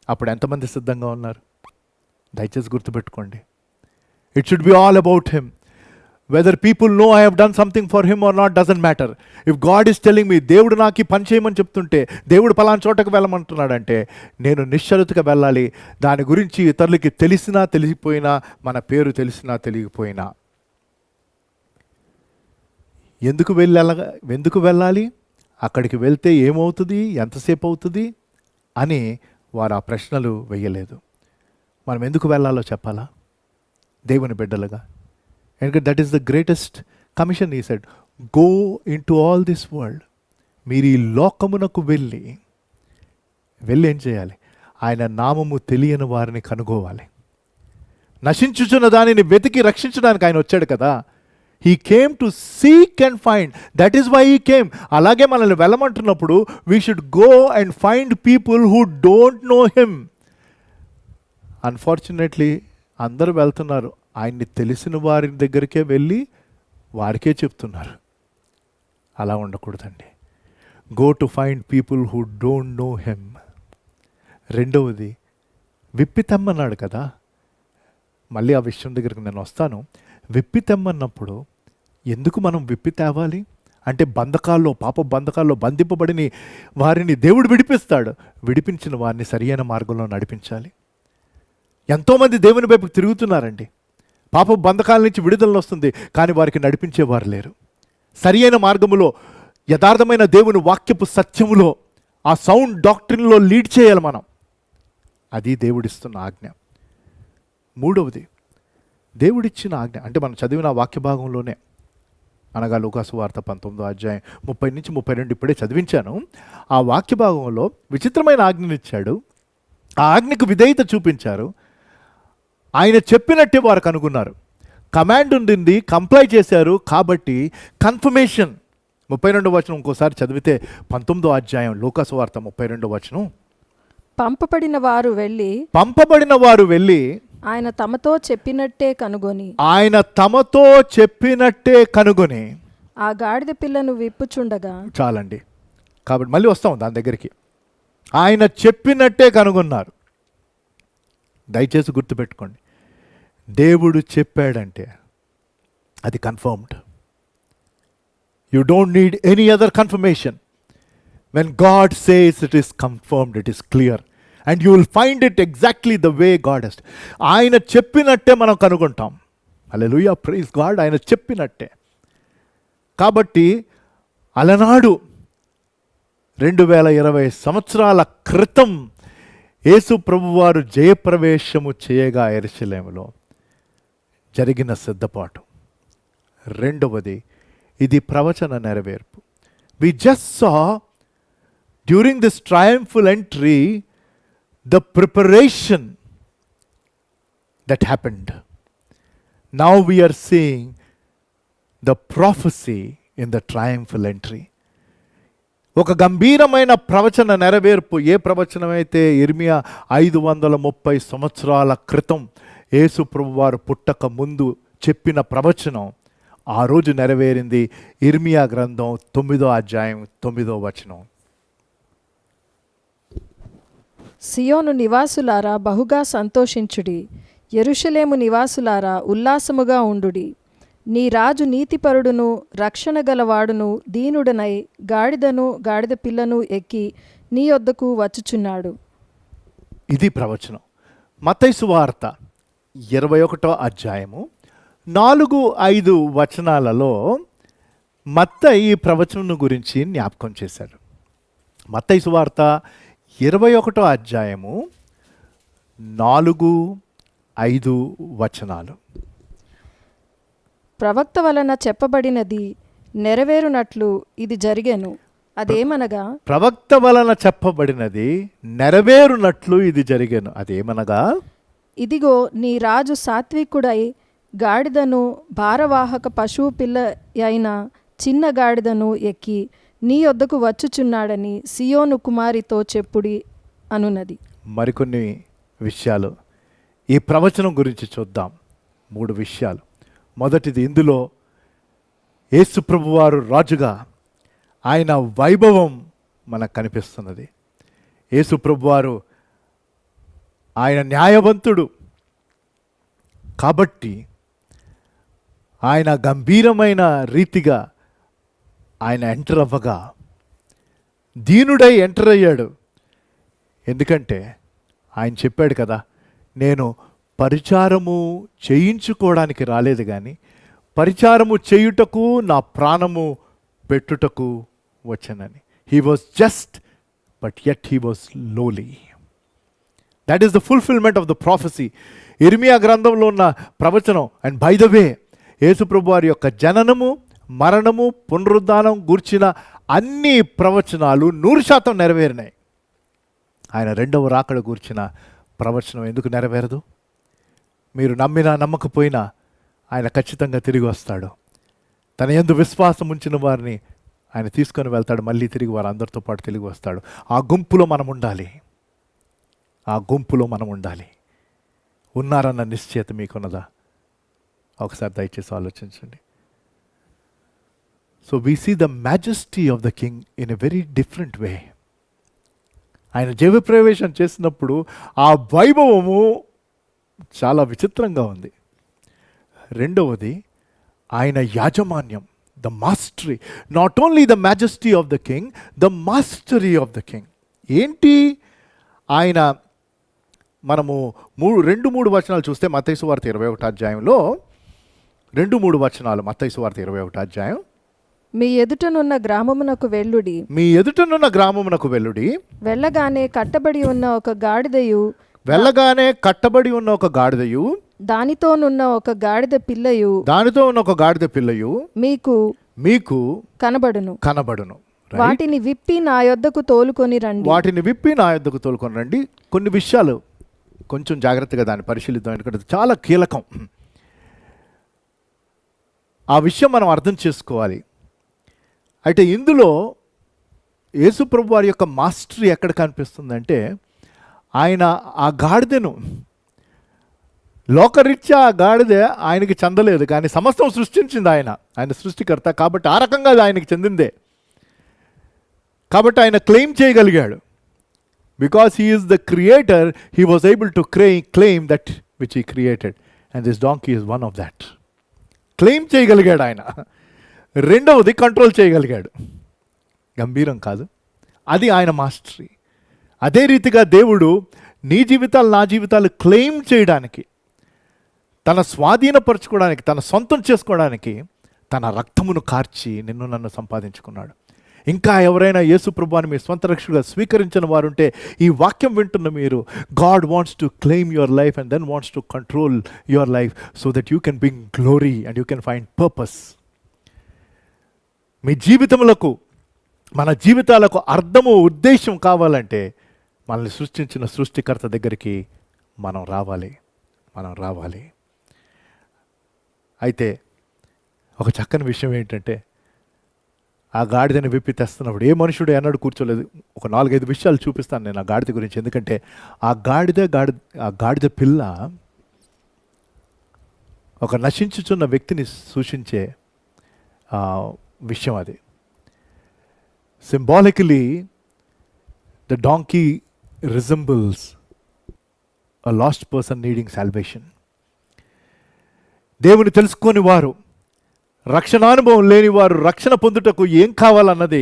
అప్పుడు ఎంతమంది సిద్ధంగా ఉన్నారు? దయచేసి గుర్తుపెట్టుకోండి. It should be all about him. Whether people know I have done something for him or not doesn't matter. If God is telling me, దేవుడు నాకు ఈ పని చేయమని చెప్తుంటే, దేవుడు పలానా చోటకు వెళ్ళమంటున్నాడంటే నేను నిశ్చలతగా వెళ్ళాలి. దాని గురించి ఇతరులకి తెలిసినా తెలిసిపోయినా, మన పేరు తెలిసినా తెలియకపోయినా. ఎందుకు వెళ్ళాలి? అక్కడికి వెళ్తే ఏమవుతుంది, ఎంతసేపు అవుతుంది అని వారు ఆ ప్రశ్నలు వేయలేదు. మనం ఎందుకు వెళ్ళాలో చెప్పాలా దేవుని బిడ్డలుగా? ఎందుకంటే that is the greatest commission. He said, go into all this world. మీరు ఈ లోకమునకు వెళ్ళి ఏం చేయాలి? ఆయన నామము తెలియని వారిని కనుగోవాలి. నశించుచున్న దానిని వెతికి రక్షించడానికి ఆయన వచ్చాడు కదా. He came to seek and find. That is why he came. అలాగే మనల్ని వెళ్ళమంటున్నప్పుడు we should go and find people who don't know him. Unfortunately అందరూ వెళ్తున్నారు, ఆయన్ని తెలిసిన వారి దగ్గరికే వెళ్ళి వారికే చెప్తున్నారు. అలా ఉండకూడదండి. Go to find people who don't know him. రెండవది, విప్పి తెమ్మన్నాడు కదా. మళ్ళీ ఆ విషయం దగ్గరికి నేను వస్తాను. విప్పి తెమ్మన్నప్పుడు ఎందుకు మనం విప్పి తేవాలి అంటే, బంధకాల్లో, పాప బంధకాల్లో బంధింపబడిన వారిని దేవుడు విడిపిస్తాడు. విడిపించిన వారిని సరియైన మార్గంలో నడిపించాలి. ఎంతోమంది దేవుని వైపు తిరుగుతున్నారండి. పాప బంధకాల నుంచి విడుదల వస్తుంది, కానీ వారికి నడిపించేవారు లేరు. సరి అయిన మార్గములో, యథార్థమైన దేవుని వాక్యపు సత్యములో, ఆ సౌండ్ డాక్ట్రిన్లో లీడ్ చేయాలి మనం. అది దేవుడిస్తున్న ఆజ్ఞ. మూడవది, దేవుడిచ్చిన ఆజ్ఞ అంటే మనం చదివిన వాక్య భాగంలోనే, అనగా లూకాసు వార్త 19వ అధ్యాయం 30 నుంచి 32 ఇప్పుడే చదివించాను. ఆ వాక్య భాగంలో విచిత్రమైన ఆజ్ఞనిచ్చాడు. ఆ ఆజ్ఞకు విధేయత చూపించారు. ఆయన చెప్పినట్టే వారు కనుగొన్నారు. కమాండ్ ఉండింది, కంప్లై చేశారు, కాబట్టి కన్ఫర్మేషన్. 32వ వచనం ఇంకోసారి చదివితే 19వ అధ్యాయం లూకాసు వార్త 32వ వచనం. పంపబడిన వారు వెళ్ళి పంపబడిన వారు వెళ్ళి ఆయన తమతో చెప్పినట్టే కనుగొని ఆయన తమతో చెప్పినట్టే కనుగొని. ఆ గాడిద పిల్లను విప్పుచుండగా. చాలండి, కాబట్టి మళ్ళీ వస్తాం దాని దగ్గరికి. ఆయన చెప్పినట్టే కనుగొన్నారు. దయచేసి గుర్తుపెట్టుకోండి, దేవుడు చెప్పాడంటే అది confirmed. You don't need any other confirmation. When God says it is confirmed, it is clear and you will find it exactly the way God has. ఆయన చెప్పినట్టే మనం కనుగొంటాం. హల్లెలూయా, ప్రైజ్ గాడ్. ఆయన చెప్పినట్టే. కాబట్టి అలనాడు 2020 సంవత్సరాల క్రితం యేసు ప్రభువారు జయప్రవేశము చేయగా యెరూషలేములో జరిగిన సిద్ధపాటు. రెండవది, ఇది ప్రవచన నెరవేర్పు. We just saw during this triumphal entry the preparation that happened. Now we're seeing the prophecy in the triumphal entry. ఒక గంభీరమైన ప్రవచన నెరవేర్పు. ఏ ప్రవచనమైతే ఇర్మియా 530 సంవత్సరాల క్రితం యేసు ప్రభువారు పుట్టక ముందు చెప్పిన ప్రవచనం ఆ రోజు నెరవేరింది. ఇర్మియా గ్రంథం 9వ అధ్యాయం 9వ వచనం. సియోను నివాసులారా బహుగా సంతోషించుడి, యెరూషలేము నివాసులారా ఉల్లాసముగా ఉండుడి. నీ రాజు నీతిపరుడును రక్షణ గలవాడును దీనుడనై గాడిదను గాడిద పిల్లను ఎక్కి నీ యొద్దకు వచ్చుచున్నాడు. ఇది ప్రవచనం. మత్తయి సువార్త 21వ అధ్యాయము 4-5 వచనాలలో మత్తయి ఈ ప్రవచనం గురించి జ్ఞాపకం చేశాడు. మత్తయి సువార్త 21వ అధ్యాయము 4-5 వచనాలు. ప్రవక్త వలన చెప్పబడినది నెరవేరునట్లు ఇది జరిగెను. అదేమనగా, ప్రవక్త వలన చెప్పబడినది నెరవేరునట్లు ఇది జరిగెను. అదేమనగా, ఇదిగో నీ రాజు సాత్వికుడై గాడిదను భారవాహక పశువు పిల్ల అయిన చిన్న గాడిదను ఎక్కి నీ యొద్దకు వచ్చుచున్నాడని సియోను కుమారితో చెప్పుడి అనున్నది. మరికొన్ని విషయాలు ఈ ప్రవచనం గురించి చూద్దాం. 3 విషయాలు. మొదటిది, ఇందులో యేసు ప్రభువారు రాజుగా ఆయన వైభవం మనకు కనిపిస్తున్నది. యేసు ప్రభువారు ఆయన న్యాయవంతుడు కాబట్టి ఆయన గంభీరమైన రీతిగా ఆయన ఎంటర్ అవ్వగా దీనుడై ఎంటర్ అయ్యాడు. ఎందుకంటే ఆయన చెప్పాడు కదా, నేను పరిచారము చేయించుకోవడానికి రాలేదు కానీ పరిచారము చేయుటకు నా ప్రాణము పెట్టుటకు వచ్చానని. He was just but at he was lowly. That is the fulfilment of the prophecy. ఇర్మియా గ్రంథంలో ఉన్న ప్రవచనం. అండ్ బై ద వే, యేసుప్రభు వారి యొక్క జననము, మరణము, పునరుద్ధానం గూర్చిన అన్ని ప్రవచనాలు 100% నెరవేరినాయి. ఆయన రెండవ రాకడ గూర్చిన ప్రవచనం ఎందుకు నెరవేరదు? మీరు నమ్మినా నమ్మకపోయినా ఆయన ఖచ్చితంగా తిరిగి వస్తాడు. తన యందు విశ్వాసం ఉంచిన వారిని ఆయన తీసుకొని వెళ్తాడు. మళ్ళీ తిరిగి వారు అందరితో పాటు తిరిగి వస్తాడు. ఆ గుంపులో మనం ఉండాలి. ఆ గుంపులో మనం ఉండాలి. ఉన్నారన్న నిశ్చయత మీకున్నదా? ఒకసారి దయచేసి ఆలోచించండి. So we see the majesty of the king in a very different way. ఆయన జయప్రవేశం చేసినప్పుడు ఆ వైభవము చాలా విచిత్రంగా ఉంది. రెండవది, ఆయన యాజమాన్యం, the mastery. Not only the majesty of the king, the mastery of the king. ఏంటి ఆయన? మనము 2-3 వచనాలు చూస్తే మత్తయి సువార్త 21వ అధ్యాయంలో 2-3 వచనాలు. మత్తయి సువార్త 21వ అధ్యాయం. మీ ఎదుటనున్న గ్రామమునకు వెళ్ళుడి. మీ ఎదుటనున్న గ్రామమునకు వెళ్ళుడి. వెళ్ళగానే కట్టబడి ఉన్న ఒక గాడిదయు వెళ్ళగానే కట్టబడి ఉన్న ఒక గాడిదయు దానితోనున్న ఒక గాడిద పిల్లయు దానితో ఉన్న ఒక గాడిద పిల్లయు మీకు కనబడును. Right? వాటిని విప్పి నా యొద్దకు తోలుకొని రండి. వాటిని విప్పి నా యొద్దకు తోలుకొని రండి. కొన్ని విషయాలు కొంచెం జాగ్రత్తగా దాన్ని పరిశీలిద్దాం, ఎందుకంటే చాలా కీలకం. ఆ విషయం మనం అర్థం చేసుకోవాలి. అయితే ఇందులో యేసుప్రభు వారి యొక్క మాస్టరీ ఎక్కడ కనిపిస్తుందంటే, ఆయన ఆ గాడిదను లోకరీత్యా ఆ గాడిద ఆయనకి చెందలేదు, కానీ సమస్తం సృష్టించింది ఆయన సృష్టికర్త కాబట్టి ఆ రకంగా అది ఆయనకి చెందిందే. కాబట్టి ఆయన క్లెయిమ్ చేయగలిగాడు. Because he is the creator, he was able to claim that which he created, and this donkey is one of that. Claim చేయగలిగాడు ఆయన. రెండవది కంట్రోల్ చేయగలిగాడు. గంభీరం కాదు, అది ఆయన మాస్టరీ. అదే రీతిగా దేవుడు నీ జీవితాలు నా జీవితాలు క్లెయిమ్ చేయడానికి, తన స్వాధీనపరచుకోవడానికి, తన సొంతం చేసుకోవడానికి తన రక్తమును కార్చి నిన్ను నన్ను సంపాదించుకున్నాడు. ఇంకా ఎవరైనా యేసు ప్రభువుని మీ స్వంత రక్షకుడిగా స్వీకరించిన వారు ఉంటే, ఈ వాక్యం వింటున్న మీరు, God wants to claim your life and then wants to control your life so that you can bring glory and you can find purpose. మీ జీవితములకు, మన జీవితాలకు అర్థము, ఉద్దేశం కావాలంటే మనల్ని సృష్టించిన సృష్టికర్త దగ్గరికి మనం రావాలి. అయితే ఒక చక్కని విషయం ఏంటంటే, ఆ గాడిదని విప్పి తెస్తున్నప్పుడు ఏ మనుషుడు ఎన్నడూ కూర్చోలేదు. ఒక 4-5 విషయాలు చూపిస్తాను నేను ఆ గాడిద గురించి. ఎందుకంటే ఆ గాడిద పిల్ల ఒక నశించుచున్న వ్యక్తిని సూచించే విషయం అది. Symbolically the donkey resembles a last person needing salvation. దేవుని తెలుసుకొని వారు, రక్షణానుభవం లేని వారు రక్షణ పొందుటకు ఏం కావాలన్నది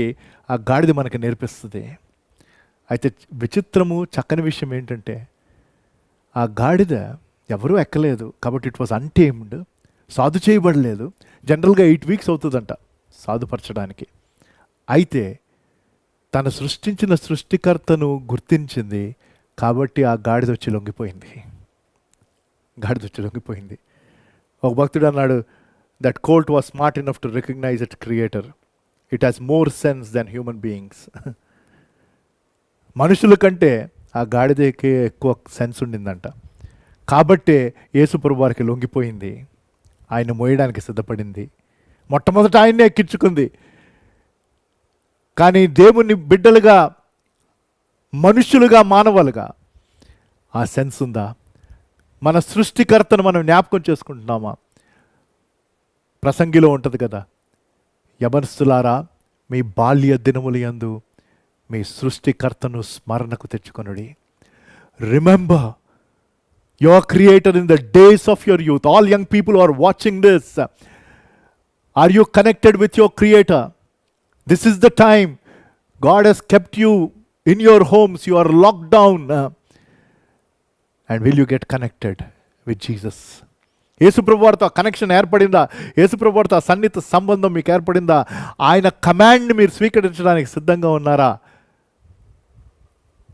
ఆ గాడిద మనకి నేర్పిస్తుంది. అయితే విచిత్రము, చక్కని విషయం ఏంటంటే, ఆ గాడిద ఎవరూ ఎక్కలేదు కాబట్టి ఇట్ వాజ్ అన్టేమ్డ్, సాధు చేయబడలేదు. జనరల్గా 8 వీక్స్ అవుతుందంట సాధుపరచడానికి. అయితే తను సృష్టించిన సృష్టికర్తను గుర్తించింది కాబట్టి ఆ గాడిద వచ్చి లొంగిపోయింది. ఒక భక్తుడు అన్నాడు, that colt was smart enough to recognise it creator. It has more sense than human beings. మనుషుల కంటే ఆ గాడిదకి ఎక్కువ సెన్స్ ఉండిందంట. కాబట్టే యేసుప్రభు వారికి లొంగిపోయింది, ఆయన మోయడానికి సిద్ధపడింది. మొట్టమొదట ఆయన్నే ఎక్కించుకుంది. కానీ దేవుని బిడ్డలుగా, మనుషులుగా, మానవులుగా ఆ సెన్స్ ఉందా? మన సృష్టికర్తను మనం జ్ఞాపకం చేసుకుంటున్నామా? ప్రసంగిలో ఉంటుంది కదా, యవనస్తులారా మీ బాల్య దినముల యందు మీ సృష్టికర్తను స్మరణకు తెచ్చుకొనుడి. Remember your creator in the days of your youth. All young people are watching this. Are you connected with your creator? This is the time. God has kept you in your homes. You are locked down. And will you get connected with Jesus? యేసుప్రభు వారితో కనెక్షన్ ఏర్పడిందా? యేసుప్రభు వారితో సన్నిహిత సంబంధం మీకు ఏర్పడిందా? ఆయన కమాండ్ని మీరు స్వీకరించడానికి సిద్ధంగా ఉన్నారా?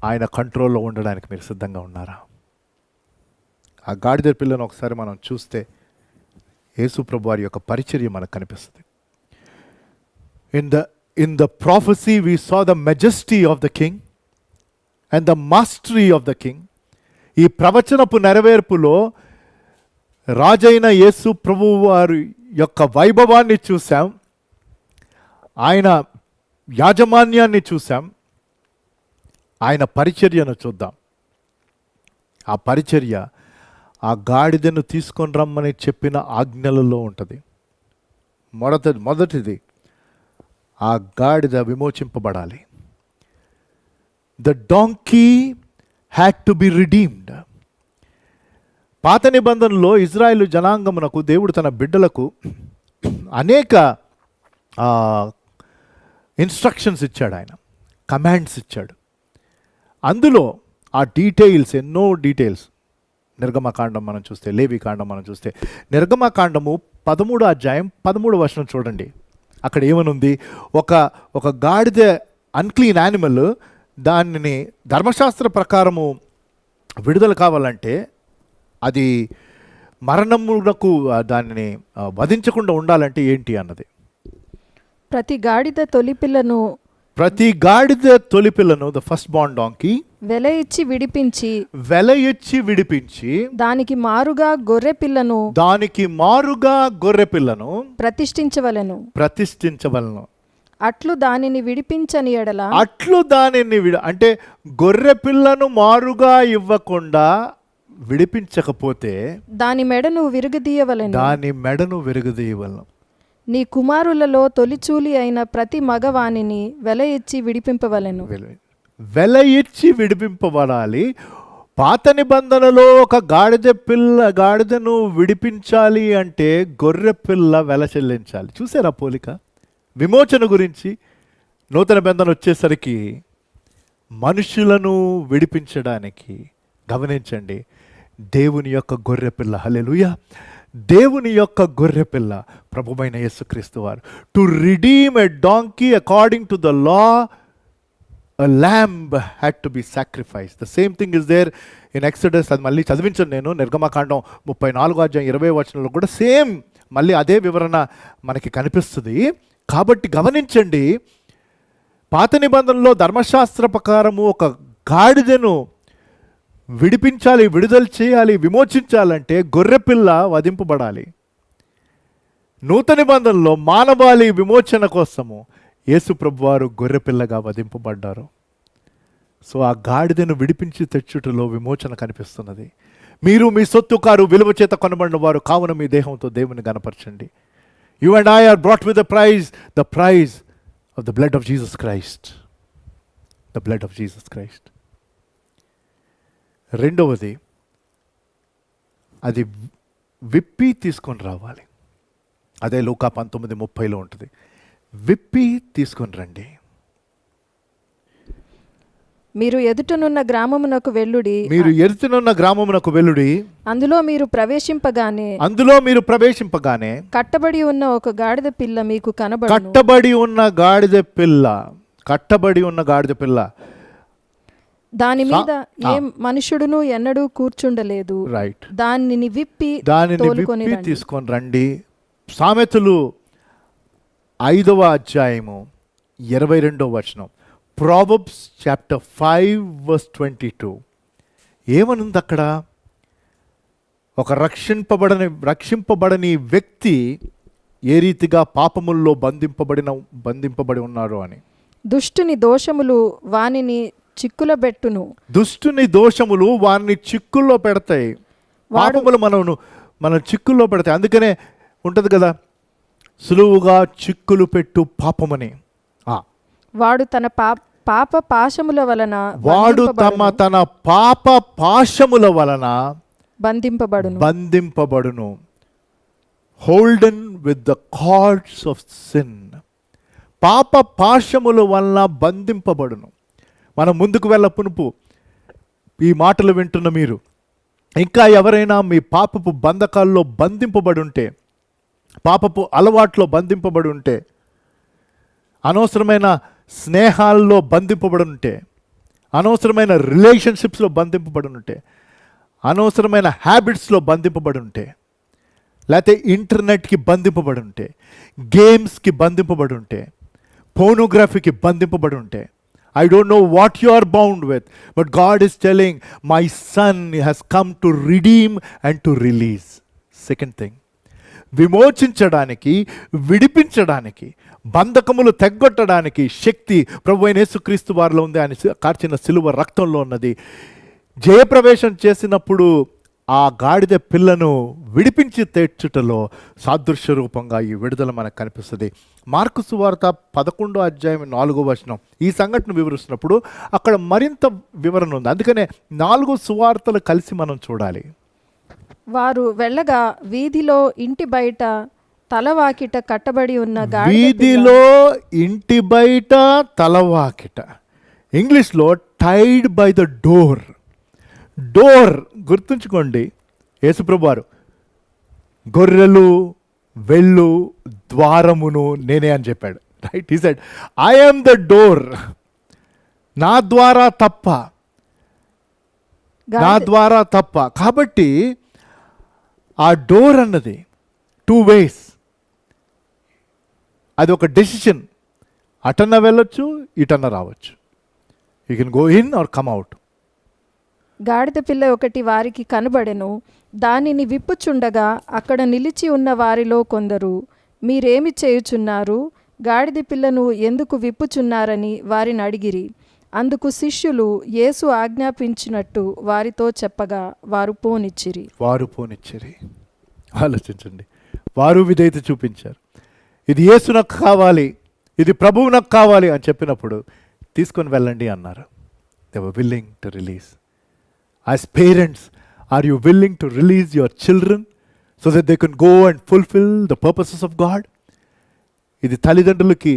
ఆయన కంట్రోల్లో ఉండడానికి మీరు సిద్ధంగా ఉన్నారా? ఆ గాడిద పిల్లను ఒకసారి మనం చూస్తే యేసుప్రభు వారి యొక్క పరిచర్య మనకు కనిపిస్తుంది. In the prophecy we saw the majesty of the king and the mastery of the king. ఈ ప్రవచనపు నెరవేర్పులో రాజైన యేసు ప్రభువు వారి యొక్క వైభవాన్ని చూసాం, ఆయన యాజమాన్యాన్ని చూసాం. ఆయన పరిచర్యను చూద్దాం. ఆ పరిచర్య ఆ గాడిదను తీసుకొని రమ్మని చెప్పిన ఆజ్ఞలలో ఉంటుంది. మొదటిది ఆ గాడిద విమోచింపబడాలి. The donkey had to be redeemed. పాత నిబంధనలో ఇజ్రాయేలు జనాంగమునకు దేవుడు తన బిడ్డలకు అనేక ఇన్స్ట్రక్షన్స్ ఇచ్చాడు, ఆయన కమాండ్స్ ఇచ్చాడు. అందులో ఆ డీటెయిల్స్, ఎన్నో డీటెయిల్స్. నిర్గమకాండం మనం చూస్తే, లేవికాండం మనం చూస్తే, నిర్గమకాండము 13వ అధ్యాయం 13వ వచనం చూడండి. అక్కడ ఏమనుంది? ఒక గాడిద, అన్క్లీన్ యానిమల్, దానిని ధర్మశాస్త్ర ప్రకారము విడుదల కావాలంటే అది మరణమునకు దానిని వధించకుండా ఉండాలంటే ఏంటి అన్నది. ప్రతి గాడిద తొలి పిల్లను ప్రతి గాడిద తొలి పిల్లను, ద ఫస్ట్ బార్న్ డాంకీ, వెల ఇచ్చి విడిపించి వెల ఇచ్చి విడిపించి దానికి మారుగా గొర్రె పిల్లను దానికి మారుగా గొర్రె పిల్లను ప్రతిష్ఠించవలెను. ప్రతిష్ఠించవలను. అట్లు దానిని విడిపించని ఎడల అట్లు దానిని అంటే గొర్రె పిల్లను మారుగా ఇవ్వకుండా విడిపించకపోతే దాని మెడను విరుగదీయవలెను. దాని మెడను విరగదీయవలను. నీ కుమారులలో తొలిచూలి అయిన ప్రతి మగవానిని వెల ఇచ్చి విడిపింపవలెను. వెల ఇచ్చి విడిపింపబడాలి. పాత నిబంధనలో ఒక గాడిదను విడిపించాలి అంటే గొర్రె పిల్ల వెల చెల్లించాలి. చూసారా పోలిక? విమోచన గురించి నూతన నిబంధన వచ్చేసరికి మనుషులను విడిపించడానికి గమనించండి, దేవుని యొక్క గొర్రె పిల్ల, హల్లెలూయా, దేవుని యొక్క గొర్రె పిల్ల ప్రభువైన యేసుక్రీస్తు వారు. To redeem a donkey according to the law, a lamb had to be sacrificed. The same thing is there in Exodus. అది మళ్ళీ చదివించను నేను, నిర్గమకాండం 34:20 కూడా సేమ్ మళ్ళీ అదే వివరణ మనకి కనిపిస్తుంది. కాబట్టి గమనించండి, పాత నిబంధనలో ధర్మశాస్త్ర ప్రకారము ఒక గాడిదను విడిపించాలి, విడుదల చేయాలి, విమోచించాలంటే గొర్రెపిల్ల వధింపబడాలి. నూతన నిబంధనలో మానవాళి విమోచన కోసము యేసు ప్రభువారు గొర్రెపిల్లగా వధింపబడ్డారు. సో ఆ గాడిదను విడిపించి తెచ్చుటలో విమోచన కనిపిస్తున్నది. మీరు మీ సొత్తు కారు, విలువ చేత కొనబడిన వారు కావున మీ దేహంతో దేవుని గణపరచండి. You and I are brought with the price of the blood of Jesus Christ. The blood of Jesus Christ. రెండవది, అది విప్పి తీసుకొని రావాలి. అదే లూకా 19:30 ఉంటుంది. విప్పి తీసుకొని రండి. మీరు ఎదుటనున్న గ్రామమునకు వెళ్ళుడి. అందులో మీరు ప్రవేశింపగానే కట్టబడి ఉన్న ఒక గాడిద పిల్ల మీకు కనబడును. కట్టబడి ఉన్న గాడిద పిల్ల దాని మీద ఏ మనుషుడును ఎన్నడూ కూర్చుండలేదు. రైట్. దానిని విప్పి తీసుకొని రండి. సామెతలు 5వ అధ్యాయము 22వ వచనం. Proverbs chapter 5:22 ఏమనుంది అక్కడ? ఒక రక్షింపబడని వ్యక్తి ఏ రీతిగా పాపముల్లో బంధింపబడి ఉన్నారు అని. దుష్టుని దోషములు వానిని చిక్కులబెట్టును. దుష్టుని దోషములు వారిని చిక్కుల్లో పెడతాయి. పాపములు మనం చిక్కుల్లో పెడతాయి. అందుకనే ఉంటుంది కదా, సులువుగా చిక్కులు పెట్టు పాపమని. వాడు తన పాప పాశముల వలన బంధింపబడును. Holden with the cords of sin. పాప పాశముల వలన బంధింపబడును. మనం ముందుకు వెళ్ళపునుపు ఈ మాటలు వింటున్న మీరు ఇంకా ఎవరైనా మీ పాపపు బంధకాల్లో బంధింపబడి ఉంటే, పాపపు అలవాట్లో బంధింపబడి ఉంటే, అనవసరమైన స్నేహాల్లో బంధింపబడి ఉంటే, అనవసరమైన రిలేషన్షిప్స్లో బంధింపబడి ఉంటే, అనవసరమైన హ్యాబిట్స్లో బంధింపబడి ఉంటే, లేకపోతే ఇంటర్నెట్కి బంధింపబడి ఉంటే, గేమ్స్కి బంధింపబడి ఉంటే, పోర్నోగ్రఫీకి బంధింపబడి ఉంటే, I don't know what you are bound with, but God is telling, my son has come to redeem and to release. Second thing, విమోచించడానికి, విడిపించడానికి, బంధకములు తెగ్గొట్టడానికి శక్తి ప్రభువైన యేసుక్రీస్తు వారిలో ఉంది. ఆయన కార్చిన సిలువ రక్తంలో ఉన్నది. జయప్రవేశం చేసినప్పుడు ఆ గాడిద పిల్లను విడిపించి తెచ్చుటలో సాదృశ్య రూపంగా ఈ విడుదల మనకు కనిపిస్తుంది. మార్కు సువార్త 11వ అధ్యాయం 4వ వచనం ఈ సంఘటన వివరిస్తున్నప్పుడు అక్కడ మరింత వివరణ ఉంది. అందుకనే 4 సువార్తలు కలిసి మనం చూడాలి. వారు వెళ్ళగా వీధిలో ఇంటి బయట తలవాకిట కట్టబడి ఉన్న వీధిలో ఇంటి బయట తలవాకిట, ఇంగ్లీష్లో tied by the door. Door గుర్తుంచుకోండి, యేసుప్రభువారు గొర్రెలు వెళ్ళు ద్వారమును నేనే అని చెప్పాడు. Right, he said I am the door. నా ద్వారా తప్ప. కాబట్టి ఆ డోర్ అన్నది 2 ways. అది ఒక డెసిషన్. అటన్న వెళ్ళొచ్చు, ఇటన్న రావచ్చు. You can go in or come out. గాడిద పిల్ల ఒకటి వారికి కనబడెను. దానిని విప్పుచుండగా అక్కడ నిలిచి ఉన్న వారిలో కొందరు, మీరేమి చేయుచున్నారు? గాడిద పిల్లను ఎందుకు విప్పుచున్నారని వారిని అడిగిరి. అందుకు శిష్యులు యేసు ఆజ్ఞాపించినట్టు వారితో చెప్పగా వారు పోనిచ్చిరి. ఆలోచించండి, వారు విధేయత చూపించారు. ఇది యేసు నాకు కావాలి, ఇది ప్రభువు నాకు కావాలి అని చెప్పినప్పుడు తీసుకొని వెళ్ళండి అన్నారు. They were willing to release. As parents, are you willing to release your children so that they can go and fulfil the purposes of God? ఇది తల్లిదండ్రులకి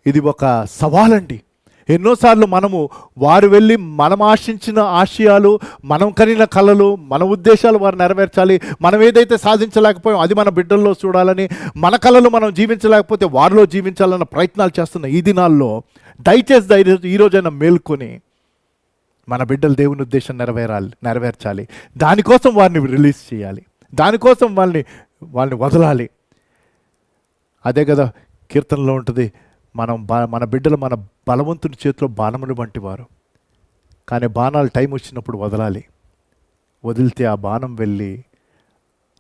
ఇది ఒక సవాలండి. ఎన్నోసార్లు మనము వారు వెళ్ళి మనం ఆశించిన ఆశయాలు, మనం కనిన కళలు, మన ఉద్దేశాలు వారు నెరవేర్చాలి. మనం ఏదైతే సాధించలేకపోయాం అది మన బిడ్డల్లో చూడాలని, మన కళలు మనం జీవించలేకపోతే వారిలో జీవించాలన్న ప్రయత్నాలు చేస్తున్న ఈ దినాల్లో దయచేసి ఈరోజైనా మేల్కొని మన బిడ్డలు దేవుని ఉద్దేశం నెరవేర్చాలి. దానికోసం వారిని రిలీజ్ చేయాలి, దానికోసం వాళ్ళని వదలాలి. అదే కదా కీర్తనలో ఉంటుంది, మన బిడ్డలు మన బలవంతుని చేతిలో బాణములు వంటి వారు. కానీ బాణాలు టైం వచ్చినప్పుడు వదలాలి. వదిలితే ఆ బాణం వెళ్ళి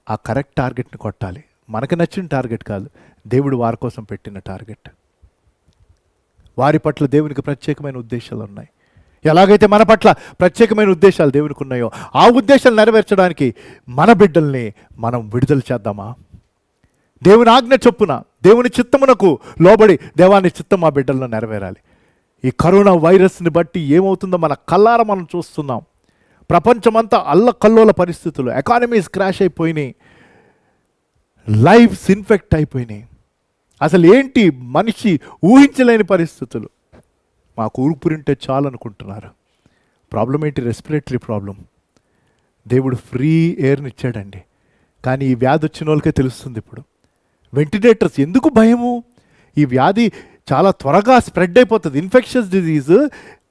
ఆ కరెక్ట్ టార్గెట్ని కొట్టాలి. మనకు నచ్చిన టార్గెట్ కాదు, దేవుడు వారి కోసం పెట్టిన టార్గెట్. వారి పట్ల దేవునికి ప్రత్యేకమైన ఉద్దేశాలు ఉన్నాయి. ఎలాగైతే మన పట్ల ప్రత్యేకమైన ఉద్దేశాలు దేవునికి ఉన్నాయో ఆ ఉద్దేశాలు నెరవేర్చడానికి మన బిడ్డల్ని మనం విడుదల చేద్దామా? దేవుని ఆజ్ఞ చొప్పున, దేవుని చిత్తమునకు లోబడి దేవాని చిత్తం మా బిడ్డల్లో నెరవేరాలి. ఈ కరోనా వైరస్ని బట్టి ఏమవుతుందో మన కళ్ళారా మనం చూస్తున్నాం. ప్రపంచమంతా అల్లకల్లోల పరిస్థితులు, ఎకానమీస్ క్రాష్ అయిపోయినాయి, లైఫ్స్ ఇన్ఫెక్ట్ అయిపోయినాయి. అసలు ఏంటి మనిషి ఊహించలేని పరిస్థితులు. మాకు ఊపిరింటే చాలు అనుకుంటున్నారు. ప్రాబ్లం ఏంటి? Respiratory problem. దేవుడు ఫ్రీ ఎయిర్ని ఇచ్చాడండి, కానీ ఈ వ్యాధి వచ్చిన వాళ్ళకే తెలుస్తుంది ఇప్పుడు. వెంటిలేటర్స్ ఎందుకు భయము? ఈ వ్యాధి చాలా త్వరగా స్ప్రెడ్ అయిపోతుంది, ఇన్ఫెక్షన్స్ డిజీజ్.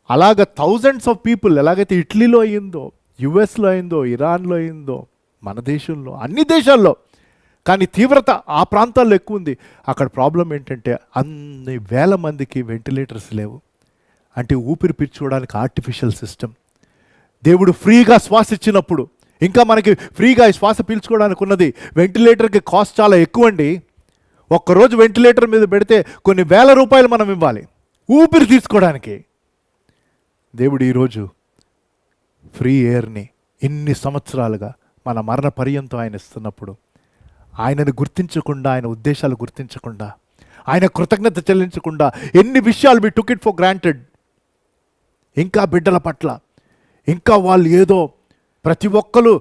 అలాగ థౌజండ్స్ ఆఫ్ పీపుల్ ఎలాగైతే ఇటలీలో అయిందో, యుఎస్లో అయిందో, ఇరాన్లో అయిందో, మన దేశంలో, అన్ని దేశాల్లో, కానీ తీవ్రత ఆ ప్రాంతాల్లో ఎక్కువ ఉంది. అక్కడ ప్రాబ్లం ఏంటంటే అన్ని వేల మందికి వెంటిలేటర్స్ లేవు. అంటే ఊపిరి పీల్చుకోవడానికి ఆర్టిఫిషియల్ సిస్టమ్. దేవుడు ఫ్రీగా శ్వాస ఇచ్చినప్పుడు, ఇంకా మనకి ఫ్రీగా ఈ శ్వాస పీల్చుకోవడానికి ఉన్నది. వెంటిలేటర్కి కాస్ట్ చాలా ఎక్కువ అండి. ఒక్కరోజు వెంటిలేటర్ మీద పెడితే కొన్ని వేల రూపాయలు మనం ఇవ్వాలి ఊపిరి తీసుకోవడానికి. దేవుడు ఈరోజు ఫ్రీ ఎయిర్ని ఇన్ని సంవత్సరాలుగా మన మరణ పర్యంతం ఆయన ఇస్తున్నప్పుడు, ఆయనను గుర్తించకుండా, ఆయన ఉద్దేశాలు గుర్తించకుండా, ఆయన కృతజ్ఞత చెల్లించకుండా ఎన్ని విషయాలు వి టుక్ ఇట్ ఫర్ గ్రాంటెడ్. ఇంకా బిడ్డల పట్ల ఇంకా వాళ్ళు ఏదో ప్రతి ఒక్కరు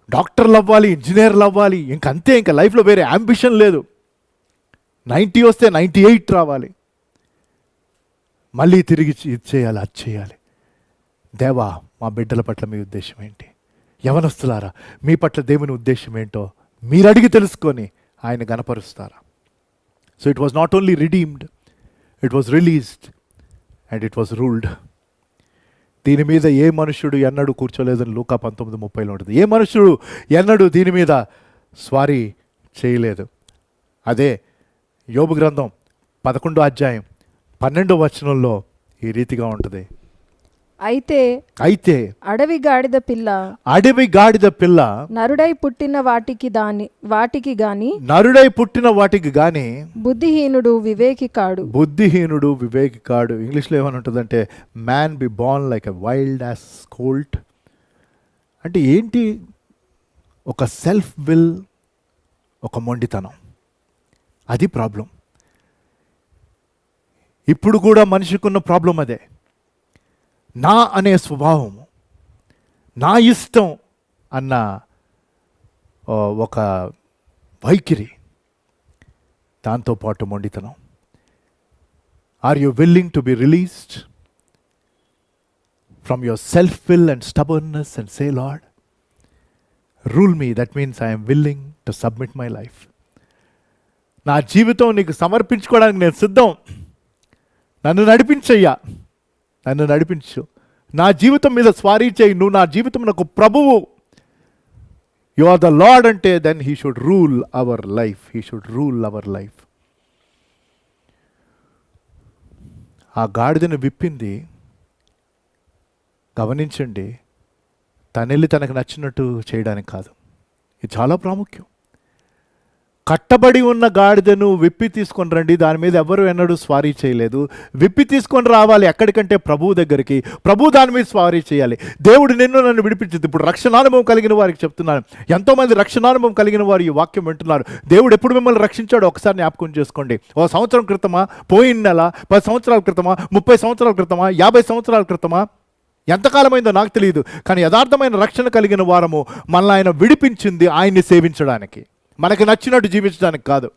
డాక్టర్లు అవ్వాలి, ఇంజనీర్లు అవ్వాలి, ఇంకంతే, ఇంకా లైఫ్లో వేరే అంబిషన్ లేదు. 90 వస్తే 98 రావాలి, మళ్ళీ తిరిగి ఇది చేయాలి, అది చేయాలి. దేవా, మా బిడ్డల పట్ల మీ ఉద్దేశం ఏంటి? యవనస్తులారా, మీ పట్ల దేవుని ఉద్దేశం ఏంటో మీరు అడిగి తెలుసుకొని ఆయన గణపరుస్తారా? So it was not only redeemed, it was released and it was ruled. దీని మీద ఏ మనుష్యుడు ఎన్నడూ కూర్చోలేదని లూకా 19:30 ఉంటుంది. ఏ మనుష్యుడు ఎన్నడూ దీని మీద స్వారీ చేయలేదు. అదే యోబు గ్రంథం 11వ అధ్యాయం 12వ వచనంలో ఈ రీతిగా ఉంటుంది. అయితే అడవి గాడిద పిల్ల నరుడై పుట్టిన వాటికి గాని బుద్ధిహీనుడు వివేకి కాడు. ఇంగ్లీష్లో ఏమని ఉంటుందంటే man be born like a wild ass colt. అంటే ఏంటి? ఒక సెల్ఫ్ విల్, ఒక మొండితనం, అది ప్రాబ్లం. ఇప్పుడు కూడా మనిషికున్న ప్రాబ్లం అదే. నా అనే స్వభావము, నా ఇష్టం అన్న ఒక వైఖరి, దాంతోపాటు మొండితనం. Are you willing to be released from your self will and stubbornness and say lord rule me? That means I'm willing to submit my life. నా జీవితం నీకు సమర్పించుకోవడానికి నేను సిద్ధం. నన్ను నడిపించయ్యా, నన్ను నడిపించు, నా జీవితం మీద స్వారీ చేయి, నువ్వు నా జీవితం నాకు ప్రభువు. యు ఆర్ ద లార్డ్ అంటే then he should rule our life. ఆ గాడిదను విప్పింది, గమనించండి, తనెళ్ళి తనకు నచ్చినట్టు చేయడానికి కాదు. ఇది చాలా ప్రాముఖ్యం. కట్టబడి ఉన్న గాడిదను విప్పి తీసుకొని రండి, దాని మీద ఎవరు ఎన్నడూ స్వారీ చేయలేదు. విప్పి తీసుకొని రావాలి ఎక్కడికంటే ప్రభువు దగ్గరికి. ప్రభు దాని మీద స్వారీ చేయాలి. దేవుడు నిన్ను నన్ను విడిపించింది. ఇప్పుడు రక్షణానుభవం కలిగిన వారికి చెప్తున్నాను. ఎంతోమంది రక్షణానుభవం కలిగిన వారు ఈ వాక్యం వింటున్నారు. దేవుడు ఎప్పుడు మిమ్మల్ని రక్షించాడో ఒకసారి జ్ఞాపకం చేసుకోండి. ఓ సంవత్సరం క్రితమా, పోయిన నెల, 10 సంవత్సరాల క్రితమా, 30 సంవత్సరాల క్రితమా, 50 సంవత్సరాల క్రితమా, ఎంతకాలమైందో నాకు తెలియదు. కానీ యథార్థమైన రక్షణ కలిగిన వారము మనల్ని ఆయన విడిపించింది ఆయన్ని సేవించడానికి, మనకి నచ్చినట్టు జీవించడానికి కాదు.